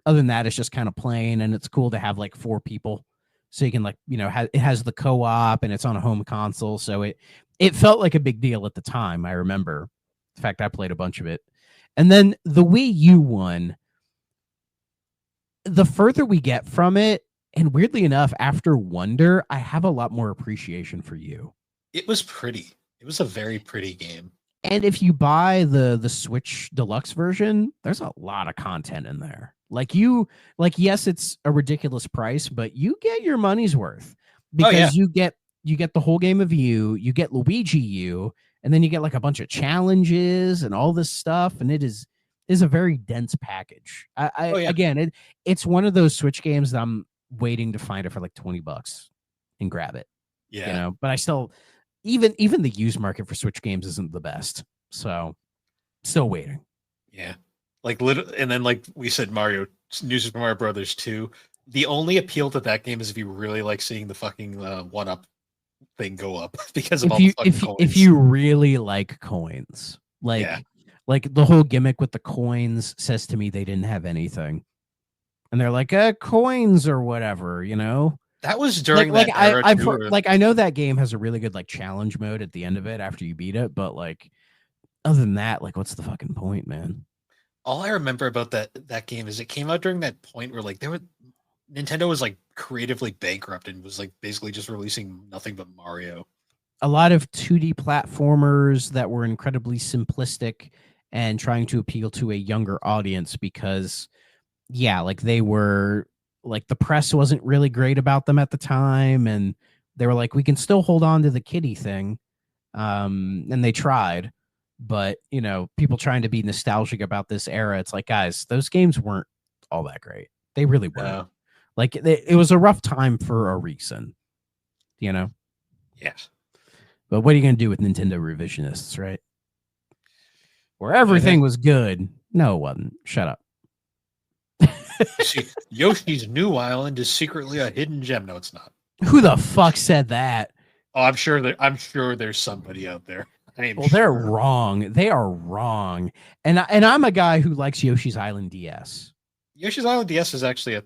Other than that, it's just kind of plain, and it's cool to have like 4 people, so you can like, you know, it has the co-op and it's on a home console, so it felt like a big deal at the time. I remember, in fact, I played a bunch of it. And then the Wii U one, the further we get from it, and weirdly enough, after Wonder, I have a lot more appreciation for you. It was pretty. It was a very pretty game. And if you buy the Switch Deluxe version, there's a lot of content in there. Yes, it's a ridiculous price, but you get your money's worth, because you get the whole game of U, you get Luigi U, and then you get like a bunch of challenges and all this stuff, and it is a very dense package. Again, it's one of those Switch games that I'm waiting to find it for like $20 and grab it. Yeah, you know, but I still, even the used market for Switch games isn't the best, so still waiting. Yeah. And then like we said, New Super Mario Brothers 2. The only appeal to that game is if you really like seeing the fucking 1-up thing go up because of all the fucking coins. If you really like coins, like the whole gimmick with the coins says to me they didn't have anything, and they're like coins or whatever, you know. That was during that era I know that game has a really good like challenge mode at the end of it after you beat it, but like other than that, like what's the fucking point, man? All I remember about that game is it came out during that point where like Nintendo was like creatively bankrupt and was like basically just releasing nothing but Mario. A lot of 2D platformers that were incredibly simplistic and trying to appeal to a younger audience, because like they were like, the press wasn't really great about them at the time, and they were like, we can still hold on to the kiddie thing. And they tried. But, you know, people trying to be nostalgic about this era, it's like, guys, those games weren't all that great. They really weren't. No. Like, it was a rough time for a reason, you know? Yes. But what are you going to do with Nintendo revisionists, right? Where everything was good. No, it wasn't. Shut up. See, Yoshi's New Island is secretly a hidden gem. No, it's not. Who the fuck said that? Oh, I'm sure there's somebody out there. They're wrong. They are wrong. And I'm a guy who likes Yoshi's Island DS. Yoshi's Island DS is actually a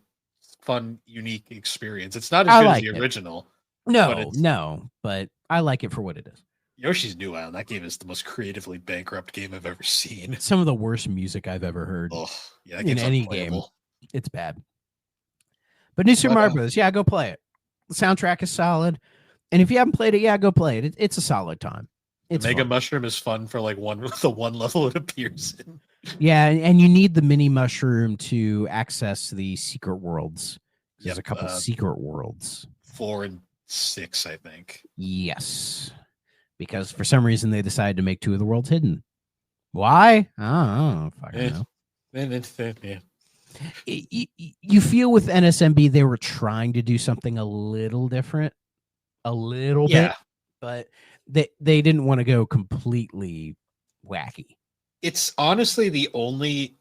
fun, unique experience. It's not as good as the original. No, but I like it for what it is. Yoshi's New Island, that game is the most creatively bankrupt game I've ever seen. Some of the worst music I've ever heard. Oh, yeah, in any game. It's bad. But New Super Mario Bros. Yeah, go play it. The soundtrack is solid. And if you haven't played it, yeah, go play it. It's a solid time. It's Mega fun. Mushroom is fun for like the one level it appears in. Yeah, and you need the mini mushroom to access the secret worlds. There's a couple secret worlds. 4 and 6, I think. Yes. Because for some reason they decided to make 2 of the worlds hidden. Why? I don't know. Yeah. You feel with NSMB they were trying to do something a little different. A little bit. But they didn't want to go completely wacky. It's honestly the only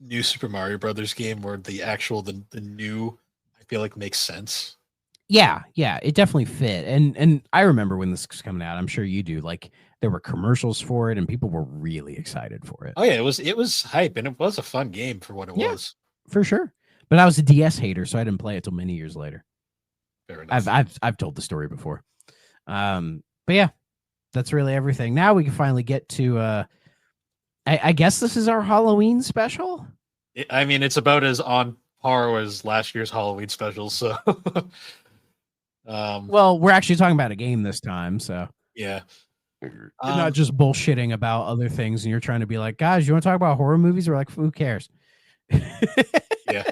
new Super Mario Brothers game where the new I feel like makes sense. Yeah, it definitely fit. And I remember when this was coming out, I'm sure you do, like there were commercials for it and people were really excited for it. Oh yeah, it was hype and it was a fun game for what it was. For sure. But I was a DS hater, so I didn't play it till many years later. Fair enough. I've told the story before. But yeah, that's really everything. Now we can finally get to I guess this is our Halloween special. I mean, it's about as on par as last year's Halloween special. So, well, we're actually talking about a game this time. So yeah, you're not just bullshitting about other things, and you're trying to be like, guys, you want to talk about horror movies? We're like, who cares? Yeah.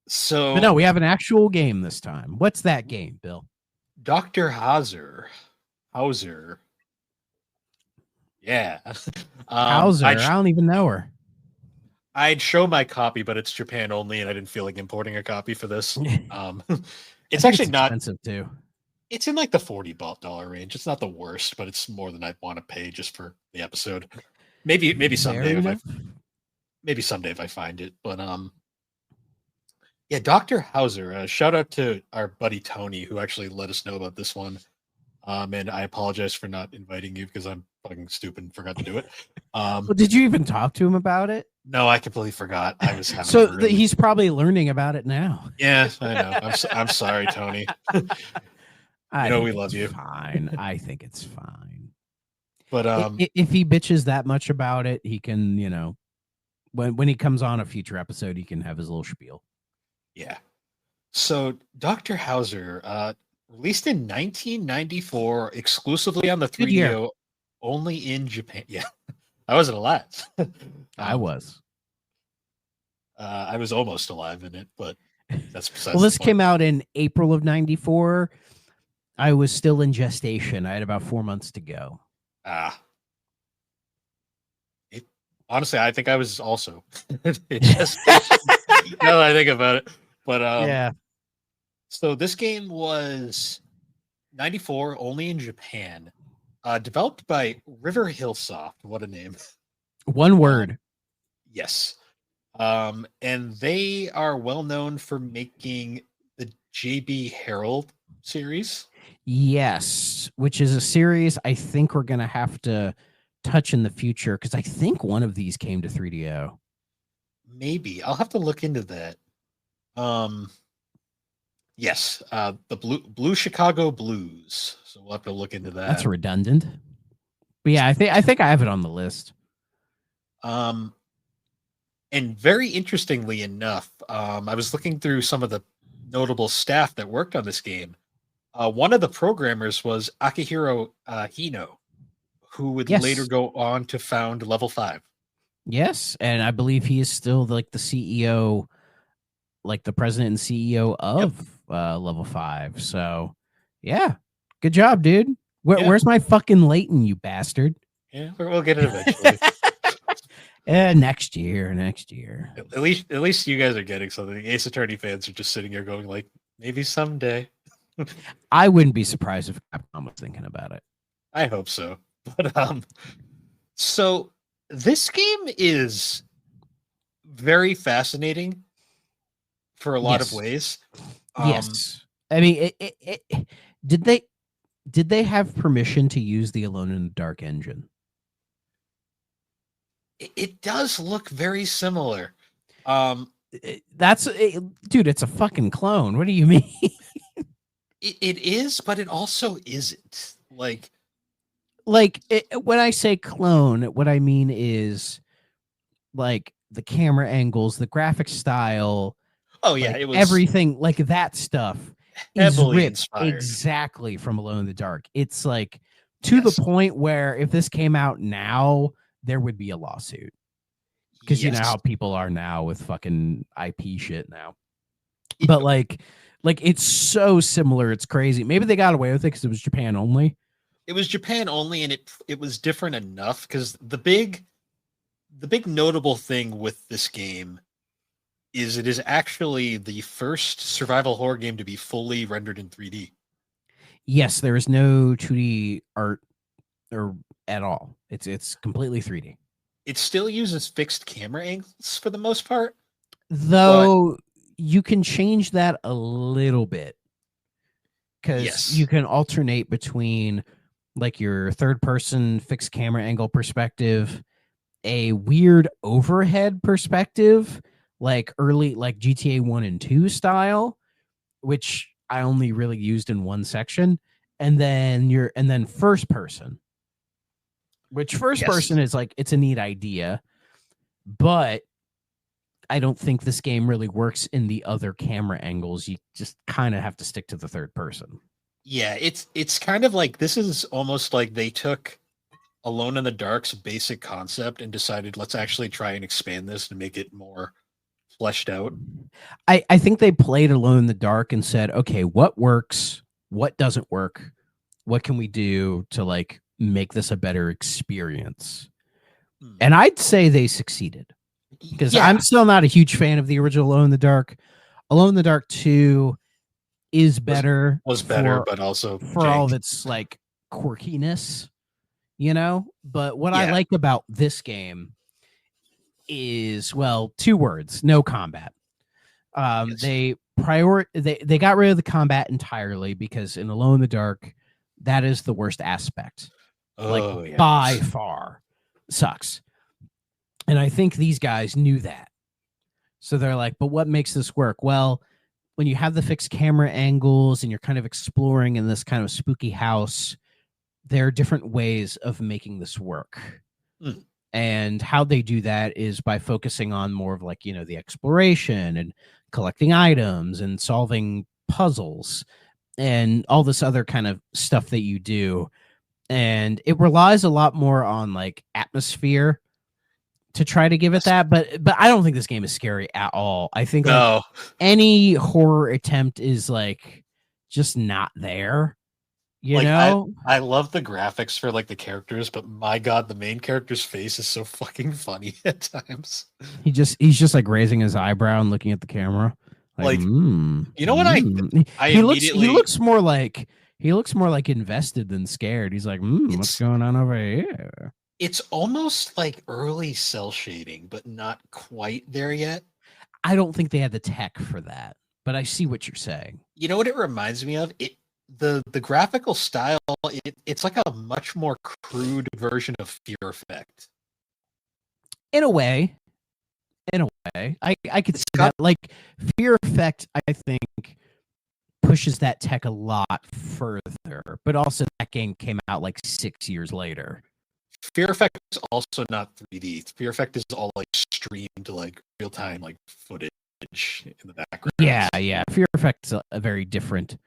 So, but no, we have an actual game this time. What's that game, Bill? Doctor Hauzer. Yeah. Hauzer. I don't even know her. I'd show my copy, but it's Japan only, and I didn't feel like importing a copy for this. It's actually not expensive too. It's in like the $40 range. It's not the worst, but it's more than I'd want to pay just for the episode. Maybe someday if I find it. But yeah, Doctor Hauzer. Shout out to our buddy Tony who actually let us know about this one. And I apologize for not inviting you because I'm fucking stupid and forgot to do it. Well, did you even talk to him about it? No, I completely forgot. I was having he's probably learning about it now. Yeah, I know. I'm sorry, Tony. We love you. Fine. I think it's fine. But if he bitches that much about it, he can, when he comes on a future episode, he can have his little spiel. Yeah. So Dr. Hauzer, released in 1994, exclusively on the 3DO, only in Japan. Yeah, I wasn't alive. I was. I was almost alive in it, but that's besides. Well, this came out in April of 94. I was still in gestation. I had about 4 months to go. Honestly, I think I was also. Now that I think about it, but yeah. So this game was 94, only in Japan. Developed by Riverhillsoft. What a name. One word. Yes. And they are well known for making the JB Herald series. Yes, which is a series I think we're going to have to touch in the future because I think one of these came to 3DO. Maybe. I'll have to look into that. Yes, the Blue Chicago Blues. So we'll have to look into that. That's redundant. But yeah, I think I have it on the list. And very interestingly enough, I was looking through some of the notable staff that worked on this game. One of the programmers was Akihiro Hino, who would later go on to found Level 5. Yes, and I believe he is still like the CEO, like the president and CEO of Level 5. So, yeah, good job, dude. Where's my fucking Leighton, you bastard? Yeah, we'll get it eventually. Next year. At least you guys are getting something. The Ace Attorney fans are just sitting here going like, maybe someday. I wouldn't be surprised if Capcom was thinking about it. I hope so. But so this game is very fascinating for a lot of ways. Yes. I mean, did they have permission to use the Alone in the Dark engine? It does look very similar. Dude, it's a fucking clone. What do you mean? It is, but it also isn't. When I say clone, what I mean is like the camera angles, the graphic style. Oh yeah, it was everything like that stuff. is Heavily ripped inspired. exactly from Alone in the Dark. It's like to the point where if this came out now, there would be a lawsuit. Because you know how people are now with fucking IP shit now. But like it's so similar, it's crazy. Maybe they got away with it because it was Japan only. It was Japan only, and it was different enough because the big notable thing with this game is it is actually the first survival horror game to be fully rendered in 3D. Yes, there is no 2D art or at all. It's completely 3D. It still uses fixed camera angles for the most part, though you can change that a little bit because you can alternate between like your third person fixed camera angle perspective, a weird overhead perspective, like early like GTA 1 and 2 style, which I only really used in one section, and then first person, which first person is like it's a neat idea, but I don't think this game really works in the other camera angles. You just kind of have to stick to the third person. Yeah, it's kind of like this is almost like they took Alone in the Dark's basic concept and decided let's actually try and expand this to make it more fleshed out. I think they played Alone in the Dark and said, okay, what works? What doesn't work? What can we do to like make this a better experience? And I'd say they succeeded. Because I'm still not a huge fan of the original Alone in the Dark. Alone in the Dark 2 is better. Was better, but also for all of its like quirkiness, you know? But what I like about this game is, well, 2 words: no combat. They got rid of the combat entirely because in Alone in the Dark, that is the worst aspect. By far. Sucks. And I think these guys knew that. So they're like, but what makes this work? Well, when you have the fixed camera angles and you're kind of exploring in this kind of spooky house, there are different ways of making this work. And how they do that is by focusing on more of like, you know, the exploration and collecting items and solving puzzles and all this other kind of stuff that you do. And it relies a lot more on like atmosphere to try to give it that, but I don't think this game is scary at all. I think like, any horror attempt is like just not there. You know, I love the graphics for like the characters, but my god, the main character's face is so fucking funny at times. He's just like raising his eyebrow and looking at the camera. Like, you know what he looks more like invested than scared. He's like, what's going on over here? It's almost like early cell shading, but not quite there yet. I don't think they had the tech for that, but I see what you're saying. You know what it reminds me of? The graphical style, it's like a much more crude version of Fear Effect. In a way. I could see that. Like, Fear Effect, I think, pushes that tech a lot further, but also that game came out like 6 years later. Fear Effect is also not 3D. Fear Effect is all like streamed like real time like footage in the background. Yeah. Fear Effect is a very different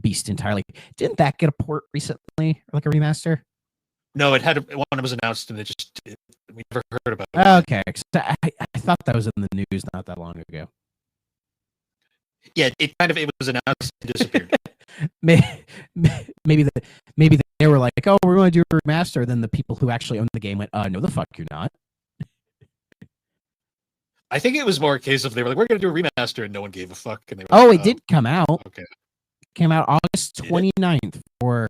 beast entirely. Didn't that get a port recently, like a remaster? No, it had one that was announced and we never heard about it. Okay, I thought that was in the news not that long ago. Yeah, it was announced and disappeared. maybe they were like, oh, we're going to do a remaster. Then the people who actually own the game went, no, the fuck you're not. I think it was more a case of they were like, we're going to do a remaster, and no one gave a fuck. And they were it did come out. Okay. It came out August 29th for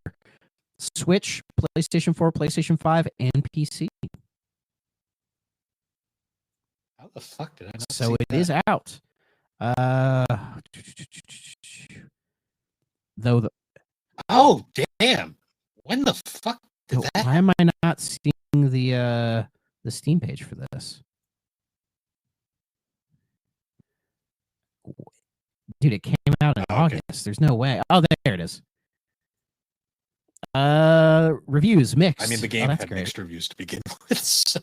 Switch, PlayStation 4, PlayStation 5, and PC. How the fuck did I not So see it that? is out. Though oh damn! When the fuck did that? Why am I not seeing the Steam page for this? Dude, it came out in August. There's no way. Oh, there it is. Reviews mixed. I mean, the game had great. mixed reviews to begin with. So.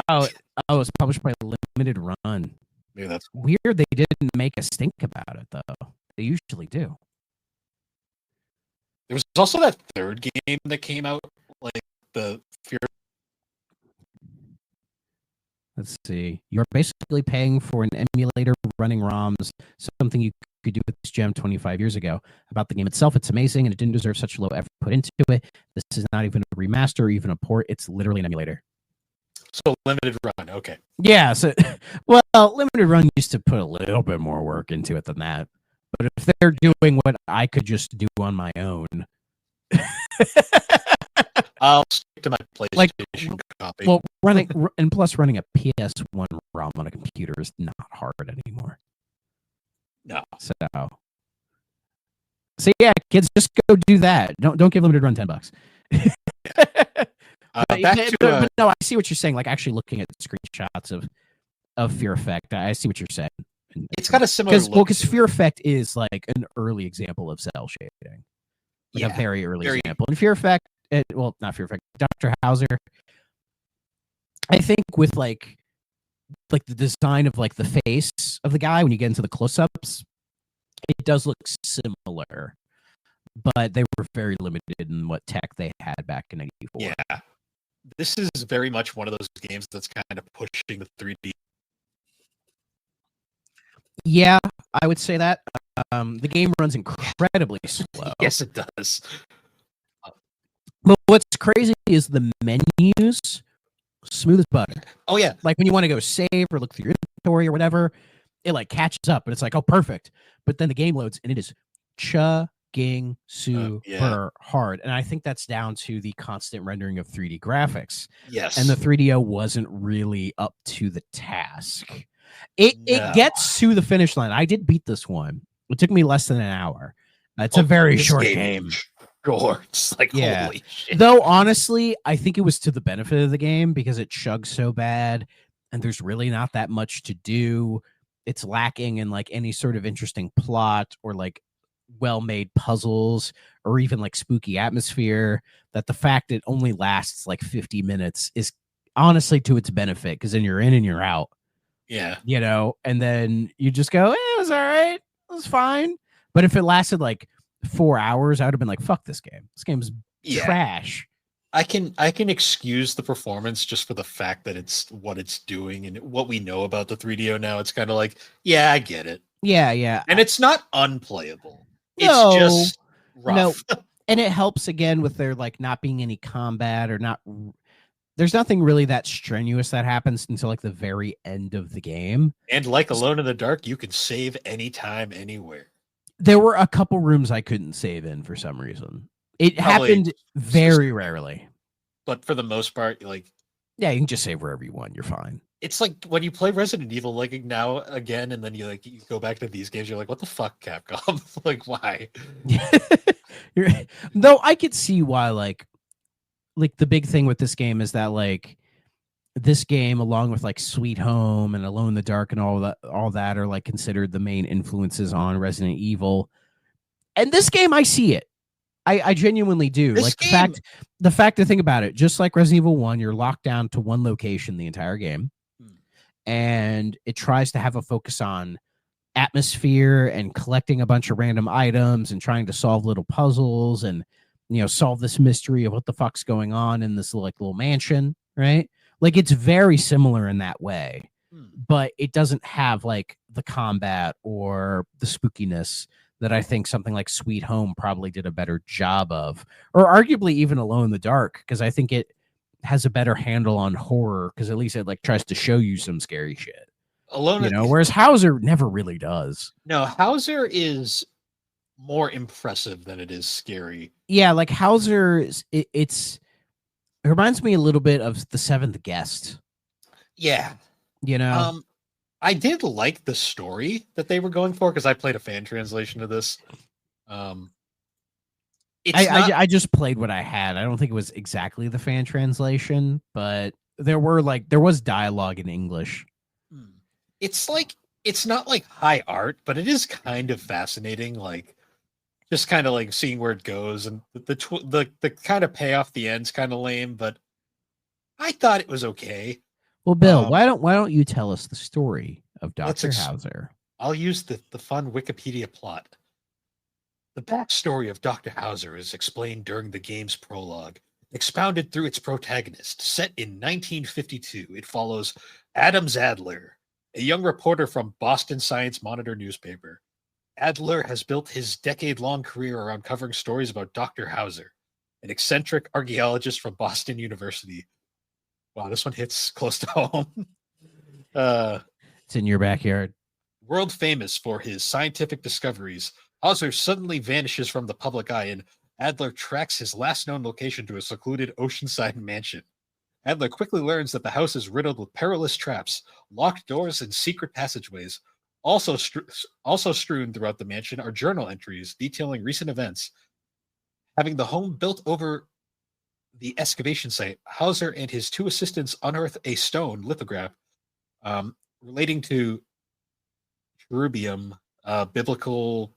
Oh, it's published by Limited Run. Maybe that's weird. They didn't make a stink about it though. They usually do. There was also that third game that came out, like the Fear. Let's see. You're basically paying for an emulator running ROMs, something you could do with this gem 25 years ago. About the game itself, it's amazing, and it didn't deserve such low effort put into it. This is not even a remaster or even a port. It's literally an emulator. So limited run, okay. Yeah, so, well, limited run used to put a little bit more work into it than that. But if they're doing what I could just do on my own... I'll stick to my PlayStation copy. Well, running a PS1 ROM on a computer is not hard anymore. No. So yeah, kids, just go do that. Don't give limited run $10. But no, I see what you're saying. Like actually looking at screenshots of Fear Effect, I see what you're saying. It's got a similar look. Because Fear Effect is like an early example of cell shading, like a very early example. And Fear Effect, not Fear Effect, Doctor Hauzer. I think with like the design of like the face of the guy when you get into the close-ups, it does look similar, but they were very limited in what tech they had back in '94. Yeah, this is very much one of those games that's kind of pushing the 3D. Yeah, I would say that. The game runs incredibly slow. Yes, it does. But what's crazy is the menus, smooth as butter. Oh, yeah. Like when you want to go save or look through your inventory or whatever, it like catches up and it's like, oh, perfect. But then the game loads and it is chugging super hard. And I think that's down to the constant rendering of 3D graphics. Yes. And the 3DO wasn't really up to the task. It gets to the finish line. I did beat this one. It took me less than an hour. It's a very short game. Sure. It's like, holy shit. Though, honestly, I think it was to the benefit of the game because it chugs so bad and there's really not that much to do. It's lacking in like any sort of interesting plot or like well-made puzzles or even like spooky atmosphere, that the fact it only lasts like 50 minutes is honestly to its benefit because then you're in and you're out. Yeah. You know, and then you just go, it was all right. It was fine. But if it lasted like 4 hours, I would have been like, fuck this game. This game's trash. I can excuse the performance just for the fact that it's what it's doing and what we know about the 3DO now. It's kind of like, yeah, I get it. Yeah. And it's not unplayable. No, it's just rough. No. And it helps again with there like not being any combat or not. There's nothing really that strenuous that happens until like the very end of the game. And like Alone in the Dark, you can save anytime, anywhere. There were a couple rooms I couldn't save in for some reason. It happened very rarely. But for the most part, like... Yeah, you can just save wherever you want. You're fine. It's like when you play Resident Evil, like now again, and then you go back to these games, you're like, what the fuck, Capcom? Like, why? Though I could see why, like the big thing with this game is that like this game, along with like Sweet Home and Alone in the Dark and all that are like considered the main influences on Resident Evil. And this game, I see it. I genuinely do. This like game... the fact to think about it, just like Resident Evil 1, you're locked down to one location the entire game. And it tries to have a focus on atmosphere and collecting a bunch of random items and trying to solve little puzzles and, you know, solve this mystery of what the fuck's going on in this like little mansion, right? Like it's very similar in that way, but it doesn't have like the combat or the spookiness that I think something like Sweet Home probably did a better job of, or arguably even Alone in the Dark, because I think it has a better handle on horror because at least it like tries to show you some scary shit. Whereas Hauzer never really does. No, Hauzer is more impressive than it is scary. Yeah, like Hauzer, it reminds me a little bit of The Seventh Guest. Yeah. You know? I did like the story that they were going for because I played a fan translation of this. I just played what I had. I don't think it was exactly the fan translation, but there was dialogue in English. It's not like high art, but it is kind of fascinating. Like just kind of like seeing where it goes, and the kind of payoff the end's kind of lame, but I thought it was okay. Well, Bill, why don't you tell us the story of Doctor Hauzer? I'll use the fun Wikipedia plot. The backstory of Dr. Hauzer is explained during the game's prologue, expounded through its protagonist. Set in 1952, it follows Adam Zadler, a young reporter from Boston Science Monitor newspaper. Adler has built his decade-long career around covering stories about Dr. Hauzer, an eccentric archaeologist from Boston University. Wow, this one hits close to home. It's in your backyard. World famous for his scientific discoveries, Hauser suddenly vanishes from the public eye, and Adler tracks his last known location to a secluded oceanside mansion. Adler quickly learns that the house is riddled with perilous traps, locked doors, and secret passageways. Also strewn throughout the mansion are journal entries detailing recent events. Having the home built over the excavation site, Hauser and his two assistants unearth a stone lithograph relating to cherubium, biblical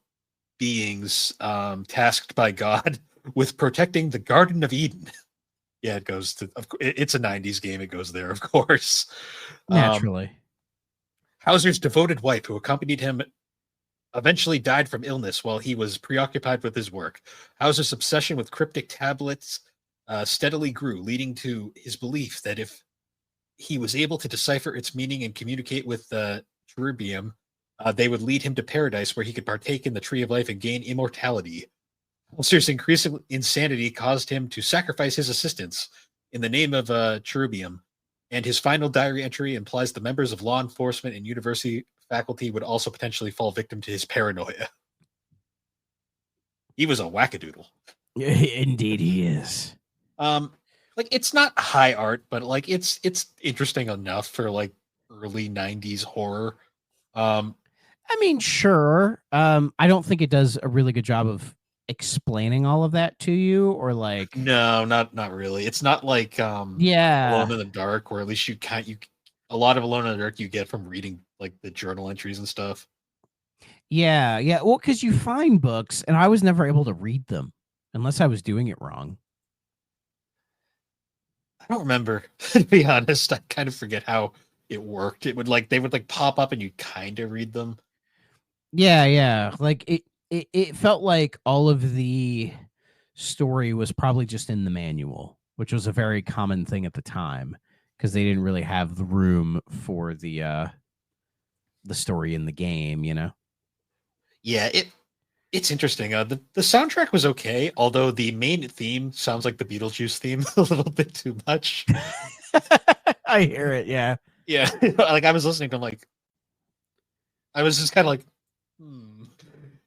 beings tasked by God with protecting the Garden of Eden. Yeah, it goes to. It's a '90s game. It goes there, of course. Naturally. Hauser's devoted wife, who accompanied him, eventually died from illness while he was preoccupied with his work. Hauser's obsession with cryptic tablets steadily grew, leading to his belief that if he was able to decipher its meaning and communicate with cherubium, they would lead him to paradise where he could partake in the tree of life and gain immortality. Hauser's increasing insanity caused him to sacrifice his assistants in the name of cherubium, and his final diary entry implies the members of law enforcement and university faculty would also potentially fall victim to his paranoia. He was a wackadoodle. Indeed he is. Like, it's not high art, but like it's interesting enough for like early 90s horror. I mean, sure. I don't think it does a really good job of explaining all of that to you, or like no, not really. It's not like yeah, Alone in the Dark, or at least you a lot of Alone in the Dark you get from reading like the journal entries and stuff. Yeah. Well, because you find books, and I was never able to read them unless I was doing it wrong. I don't remember, to be honest. I kind of forget how it worked. They would like pop up and you kind of read them. Yeah. Like it felt like all of the story was probably just in the manual, which was a very common thing at the time because they didn't really have the room for the story in the game, you know? Yeah, it's interesting. The soundtrack was okay, although the main theme sounds like the Beetlejuice theme a little bit too much. I hear it, yeah. Yeah, like I was listening to him, like I was just kind of like,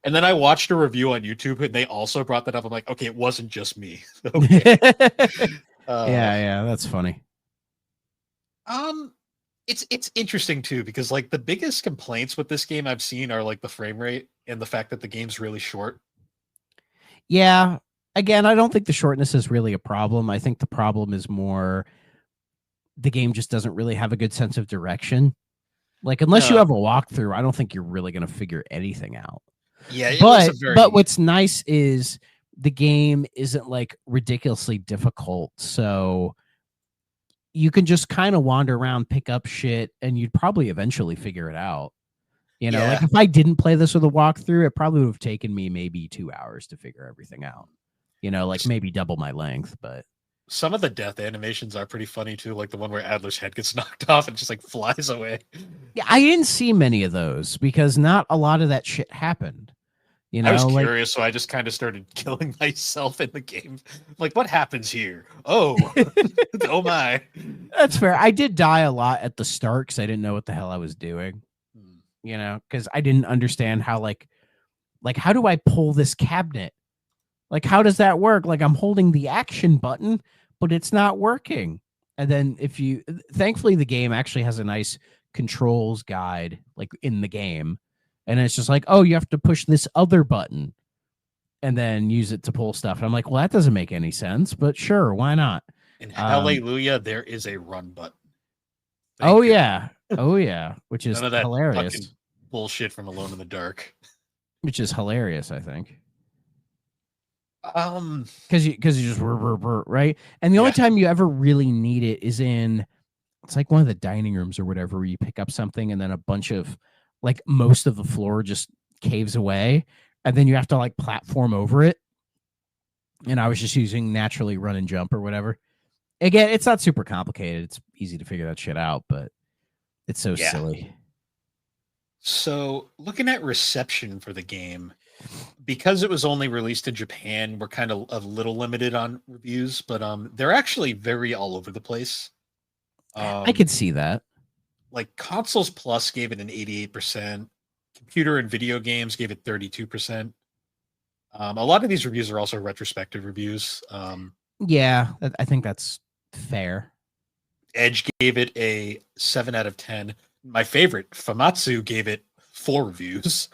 And then I watched a review on YouTube, and they also brought that up. I'm like, okay, it wasn't just me. Okay. Yeah, that's funny. It's interesting too, because like the biggest complaints with this game I've seen are like the frame rate and the fact that the game's really short. Yeah. Again, I don't think the shortness is really a problem. I think the problem is more the game just doesn't really have a good sense of direction. Like, unless you have a walkthrough, I don't think you're really going to figure anything out. Yeah, but what's nice is the game isn't like ridiculously difficult, so you can just kind of wander around, pick up shit, and you'd probably eventually figure it out. You know, like if I didn't play this with a walkthrough, it probably would have taken me maybe 2 hours to figure everything out. You know, like maybe double my length, but some of the death animations are pretty funny too, like the one where Adler's head gets knocked off and just like flies away. Yeah, I didn't see many of those because not a lot of that shit happened. You know, I was curious, so I just kind of started killing myself in the game. Like, what happens here? Oh, oh my. That's fair. I did die a lot at the start because I didn't know what the hell I was doing. You know, because I didn't understand how, like, how do I pull this cabinet? Like, how does that work? Like, I'm holding the action button, but it's not working. And then thankfully, the game actually has a nice controls guide, like, in the game. And it's just like, oh, you have to push this other button and then use it to pull stuff. And I'm like, well, that doesn't make any sense, but sure, why not? In Hallelujah, there is a run button. Yeah, which is none of that hilarious. Bullshit from Alone in the Dark, which is hilarious, I think. Because you just right, and the only time you ever really need it is in, it's like one of the dining rooms or whatever, where you pick up something and then a bunch of, like, most of the floor just caves away, and then you have to like platform over it. And I was just using naturally run and jump or whatever. Again, it's not super complicated. It's easy to figure that shit out, but it's so silly. So, looking at reception for the game, because it was only released in Japan, we're kind of a little limited on reviews, but they're actually very all over the place. I could see that. Like Consoles Plus gave it an 88%, Computer and Video Games gave it 32%. A lot of these reviews are also retrospective reviews. Yeah, I think that's fair. Edge gave it a 7 out of 10. My favorite, Famitsu, gave it 4 reviews.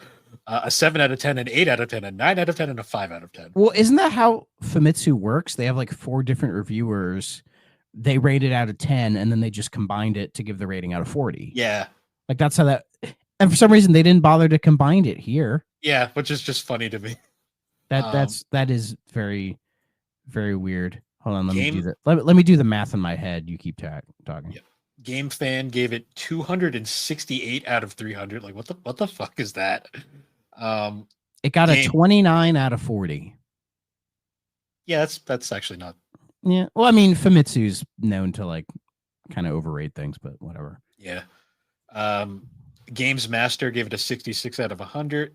A 7 out of 10, an 8 out of 10, a 9 out of 10, and a 5 out of 10. Well, isn't that how Famitsu works? They have like 4 different reviewers. They rate it out of 10, and then they just combined it to give the rating out of 40. Yeah. Like that's how that... And for some reason, they didn't bother to combine it here. Yeah, which is just funny to me. That is very, very weird. Hold on, let me do that. Let me do the math in my head. You keep talking. Yeah. Game Fan gave it 268 out of 300. Like, what the fuck is that? It got a 29 out of 40. Yeah, that's actually not. Yeah, well, I mean, Famitsu's known to like kind of overrate things, but whatever. Yeah. Games Master gave it a 66 out of 100.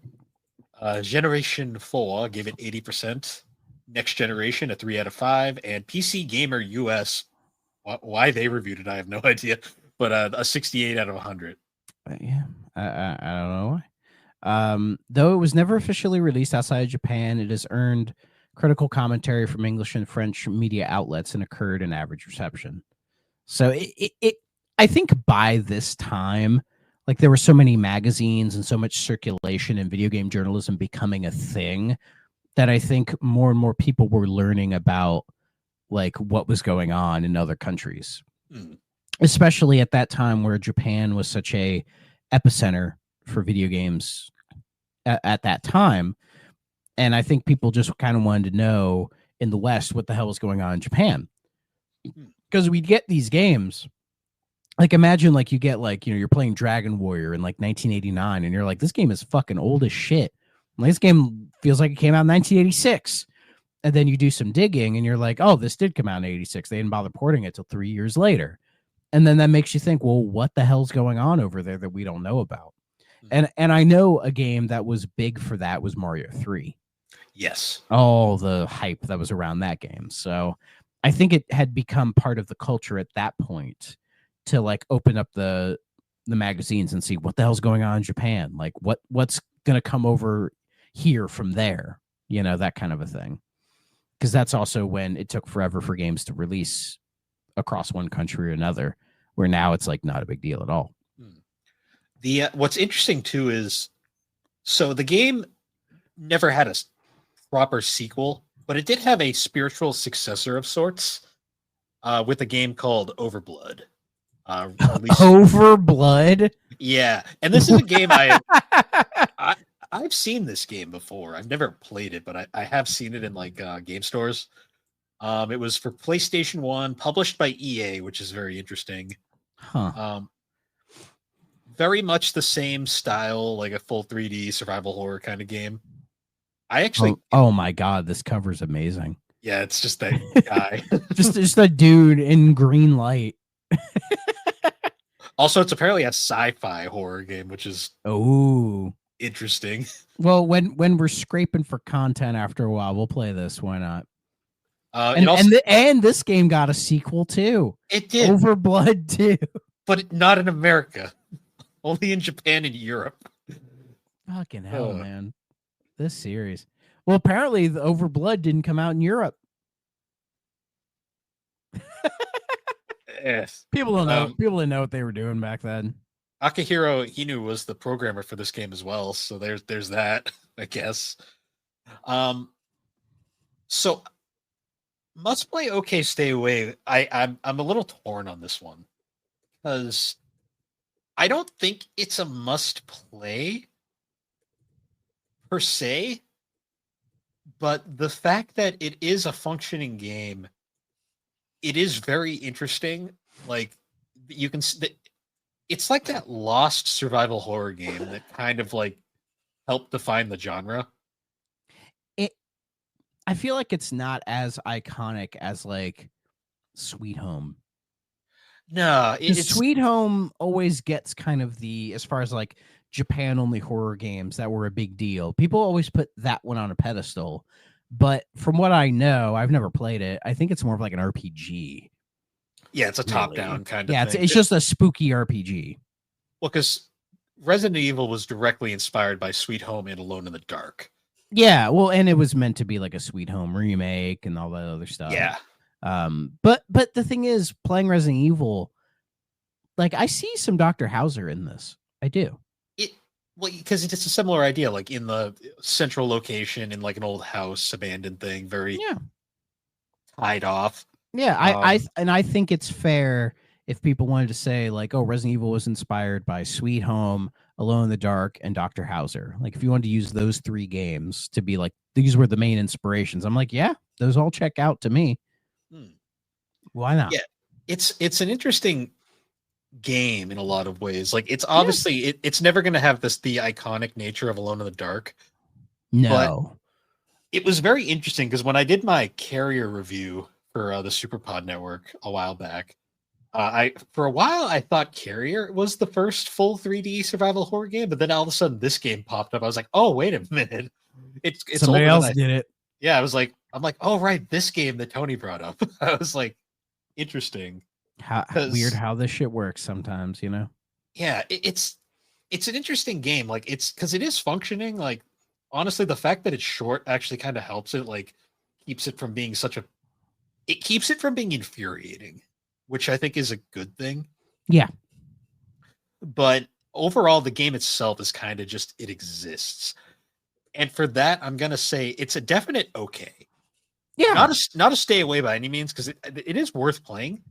Generation 4 gave it 80%. Next Generation a 3 out of 5, and PC Gamer US, why they reviewed it, I have no idea, but a 68 out of 100. Yeah, I don't know why. Though it was never officially released outside of Japan, it has earned critical commentary from English and French media outlets and occurred in average reception. So I think by this time, like there were so many magazines and so much circulation and video game journalism becoming a thing that I think more and more people were learning about like what was going on in other countries, especially at that time where Japan was such a epicenter for video games at that time. And I think people just kind of wanted to know in the West what the hell was going on in Japan, because we'd get these games. Like imagine like you get like, you're playing Dragon Warrior in like 1989 and you're like, this game is fucking old as shit. Like, this game feels like it came out in 1986. And then you do some digging and you're like, oh, this did come out in 86. They didn't bother porting it till 3 years later. And then that makes you think, well, what the hell's going on over there that we don't know about? And I know a game that was big for that was Mario 3. Yes. All the hype that was around that game. So I think it had become part of the culture at that point to like open up the magazines and see what the hell's going on in Japan. Like what's going to come over here from there, that kind of a thing. Because that's also when it took forever for games to release across one country or another, where now it's like not a big deal at all. What's interesting too is, so the game never had a proper sequel, but it did have a spiritual successor of sorts, with a game called Overblood. Overblood? Yeah, and this is a game I've seen this game before. I've never played it, but I have seen it in like game stores. It was for PlayStation 1, published by EA, which is very interesting. Very much the same style, like a full 3D survival horror kind of game. I actually oh my god, this cover's amazing. Yeah, it's just that guy. just a dude in green light. Also, it's apparently a sci-fi horror game, which is interesting. Well, when we're scraping for content after a while, we'll play this. Why not? And this game got a sequel too. It did. Overblood too. But not in America. Only in Japan and Europe. Fucking hell, man. This series. Well, apparently the Overblood didn't come out in Europe. Yes. People don't know. People didn't know what they were doing back then. Akihiro Hinu was the programmer for this game as well, so there's that, I guess. So Must Play OK Stay Away. I'm a little torn on this one, because I don't think it's a must play per se, but the fact that it is a functioning game, it is very interesting. Like, you can, it's like that lost survival horror game that kind of like helped define the genre. I feel like it's not as iconic as like Sweet Home. No, it's Sweet Home always gets kind of the, as far as like Japan only horror games that were a big deal. People always put that one on a pedestal. But from what I know, I've never played it. I think it's more of like an RPG. yeah, it's a Really. top-down kind of Yeah, thing. it's just a spooky RPG. Well, because Resident Evil was directly inspired by Sweet Home and Alone in the Dark. Yeah, well, and it was meant to be like a Sweet Home remake and all that other stuff. Yeah. But the thing is, playing Resident Evil, like I see some Doctor Hauzer in this. I do. Well, because it's a similar idea, like in the central location in like an old house, abandoned thing, very tied off. Yeah, I think it's fair if people wanted to say like, oh, Resident Evil was inspired by Sweet Home, Alone in the Dark, and Doctor Hauzer. Like if you wanted to use those 3 games to be like, these were the main inspirations, I'm like, yeah, those all check out to me. Why not? Yeah, it's an interesting game in a lot of ways. Like it's obviously it's never going to have the iconic nature of Alone in the Dark. No, but it was very interesting because when I did my Carrier review for the Superpod Network a while back, for a while I thought Carrier was the first full 3D survival horror game, but then all of a sudden this game popped up. I was like, oh wait a minute, it's somebody else did it. Yeah, I'm like, oh right, this game that Tony brought up. I was like, interesting. Weird how this shit works sometimes, you know? Yeah, it's an interesting game. Like it's because it is functioning. Like honestly, the fact that it's short actually kind of helps it. Like keeps it from being it keeps it from being infuriating, which I think is a good thing. Yeah. But overall, the game itself is kind of just, it exists. And for that, I'm gonna say it's a definite okay. Yeah. Not a stay away by any means, because it is worth playing.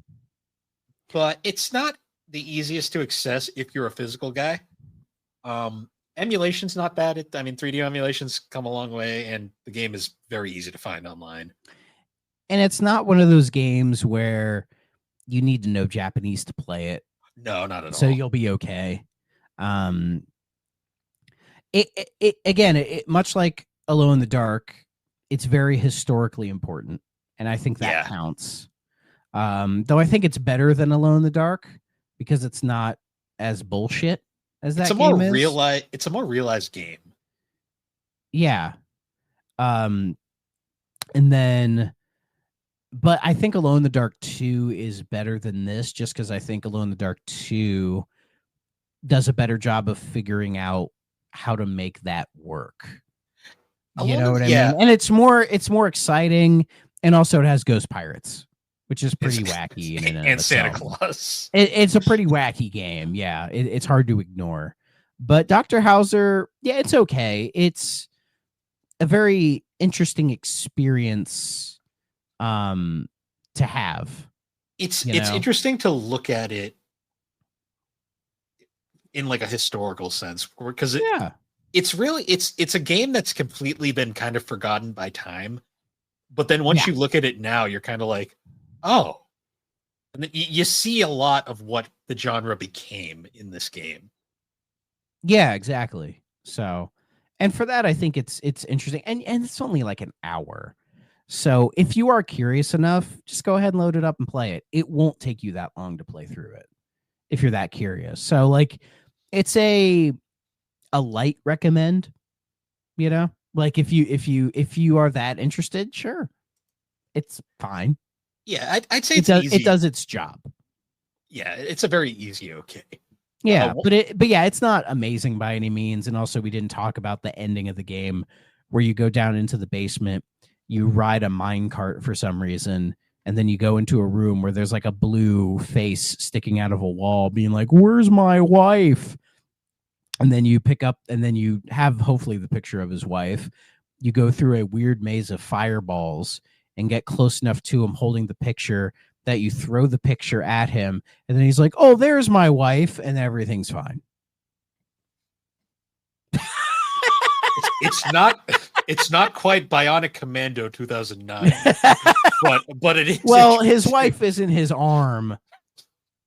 But it's not the easiest to access if you're a physical guy. Emulation's not bad. 3D emulations come a long way, and the game is very easy to find online. And it's not one of those games where you need to know Japanese to play it. No, not at all. So you'll be okay. It much like Alone in the Dark, it's very historically important, and I think that counts. Though I think it's better than Alone in the Dark because it's not as bullshit as that game is. It's a more realized game. Yeah. And then, but I think Alone in the Dark 2 is better than this, just because I think Alone in the Dark 2 does a better job of figuring out how to make that work. You know what I mean? And it's more exciting, and also it has ghost pirates, which is pretty wacky. And Santa Claus. It's a pretty wacky game. Yeah, it's hard to ignore. But Dr. Hauzer, yeah, it's okay. It's a very interesting experience to have. It's interesting to look at it in like a historical sense, because it's really it's a game that's completely been kind of forgotten by time. But then once you look at it now, you're kind of like, oh, and then you see a lot of what the genre became in this game. Yeah, exactly. So, and for that, I think it's interesting, and it's only like an hour. So if you are curious enough, just go ahead and load it up and play it. It won't take you that long to play through it if you're that curious. So like, it's a light recommend, you know, like if you are that interested, sure, it's fine. Yeah, I'd say it does its job. Yeah, it's a very easy okay. Yeah, but yeah, it's not amazing by any means. And also, we didn't talk about the ending of the game where you go down into the basement, you ride a mine cart for some reason, and then you go into a room where there's like a blue face sticking out of a wall being like, "Where's my wife?" And then you pick up, and then you have hopefully the picture of his wife. You go through a weird maze of fireballs and get close enough to him holding the picture that you throw the picture at him, and then he's like, "Oh, there's my wife," and everything's fine. It's not quite Bionic Commando 2009, but it is. Well, his wife is in his arm.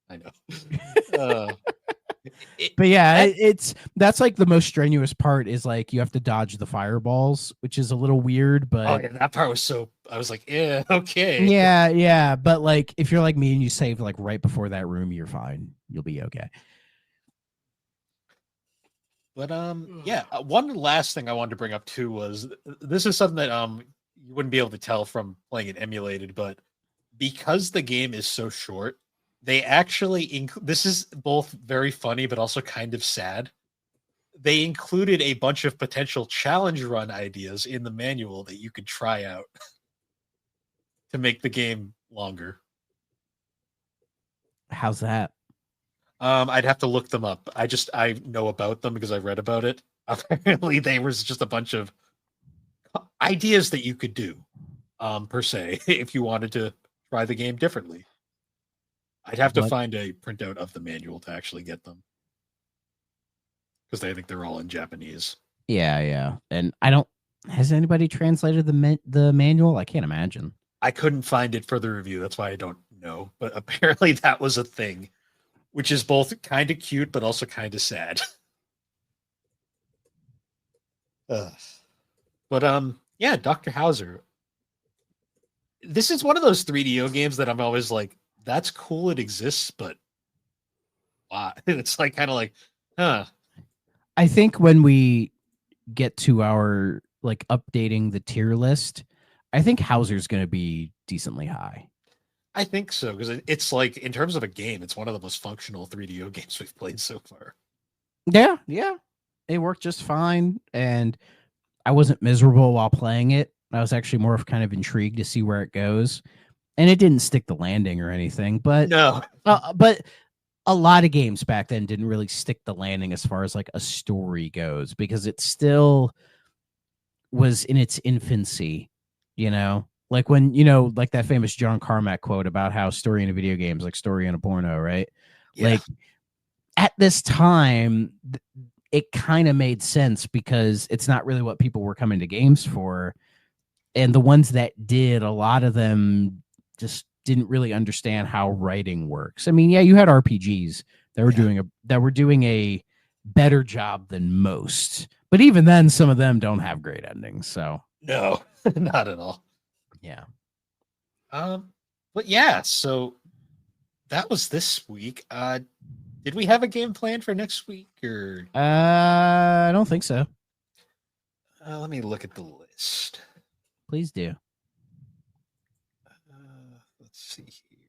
I know. But yeah, that's like the most strenuous part is like you have to dodge the fireballs, which is a little weird, but oh yeah, that part was so. I was like, yeah, okay. yeah. But like if you're like me and you save like right before that room, you're fine. You'll be okay. But yeah. One last thing I wanted to bring up too was this is something that you wouldn't be able to tell from playing it emulated, but because the game is so short, they actually this is both very funny but also kind of sad. They included a bunch of potential challenge run ideas in the manual that you could try out to make the game longer. How's that? I'd have to look them up. I know about them because I read about it. Apparently, they was just a bunch of ideas that you could do, per se, if you wanted to try the game differently. I'd have to find a printout of the manual to actually get them because I think they're all in Japanese. Yeah, and I don't. Has anybody translated the manual? I can't imagine. I couldn't find it for the review. That's why I don't know. But apparently, that was a thing, which is both kind of cute but also kind of sad. But yeah, Doctor Hauzer. This is one of those 3DO games that I'm always like, that's cool, it exists, but wow. It's like kind of like, huh. I think when we get to our like updating the tier list, I think Hauzer's going to be decently high. I think so, because it's like, in terms of a game, it's one of the most functional 3DO games we've played so far. Yeah. It worked just fine, and I wasn't miserable while playing it. I was actually more of kind of intrigued to see where it goes. And it didn't stick the landing or anything, but no. But a lot of games back then didn't really stick the landing as far as like a story goes, because it still was in its infancy, you know? Like when, like that famous John Carmack quote about how story in a video game is like story in a porno, right? Yeah. Like at this time, it kind of made sense because it's not really what people were coming to games for. And the ones that did, a lot of them just didn't really understand how writing works. I mean, yeah, you had RPGs that were doing a better job than most, but even then, some of them don't have great endings. So no, not at all. Yeah. But yeah, so that was this week. Did we have a game plan for next week or? I don't think so. Let me look at the list. Please do. Let's see here.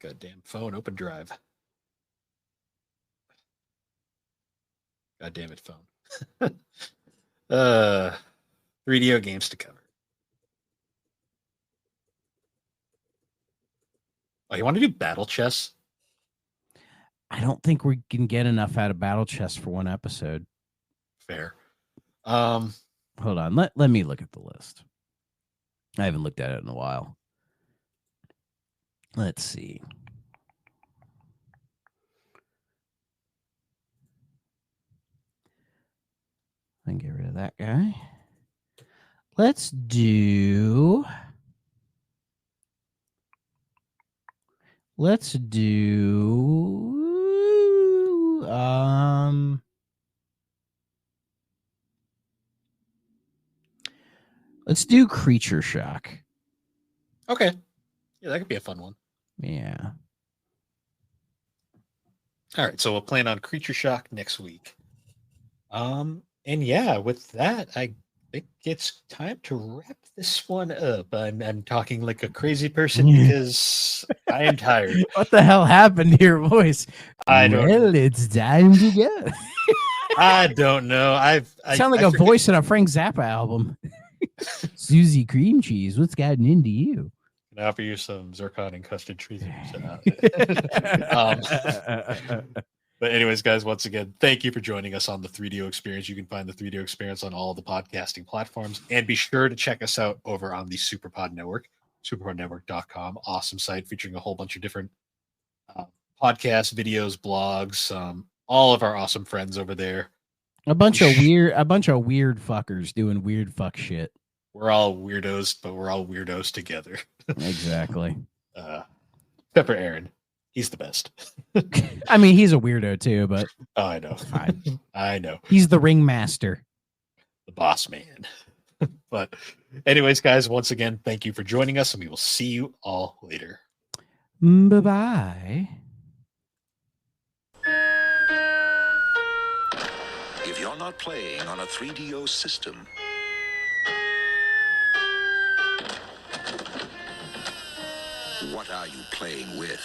Goddamn phone, open drive. Goddamn it, phone. 3DO games to cover. Oh, you want to do battle chess? I don't think we can get enough out of battle chess for one episode. Fair. Hold on. Let me look at the list. I haven't looked at it in a while. Let's see. I can get rid of that guy. Let's do Let's do Creature Shock. Okay. Yeah, that could be a fun one. Yeah. All right, so we'll plan on Creature Shock next week. And yeah, with that, I think it's time to wrap this one up. I'm talking like a crazy person because I am tired. What the hell happened to your voice? Well, it's time to go. I don't know. I sound like a voice in a Frank Zappa album. Susie Cream Cheese, what's gotten into you? Can I offer you some zircon and custard trees? But anyways, guys, once again, thank you for joining us on the 3DO Experience. You can find the 3DO Experience on all the podcasting platforms. And be sure to check us out over on the Superpod Network, superpodnetwork.com. Awesome site featuring a whole bunch of different podcasts, videos, blogs, all of our awesome friends over there. A bunch of weird fuckers doing weird fuck shit. We're all weirdos, but we're all weirdos together. Exactly. Except for Aaron. He's the best. I mean, he's a weirdo too, but Oh, I know. fine. I know. He's the ringmaster. The boss man. But anyways, guys, once again, thank you for joining us, and we will see you all later. Bye-bye. If you're not playing on a 3DO system, what are you playing with?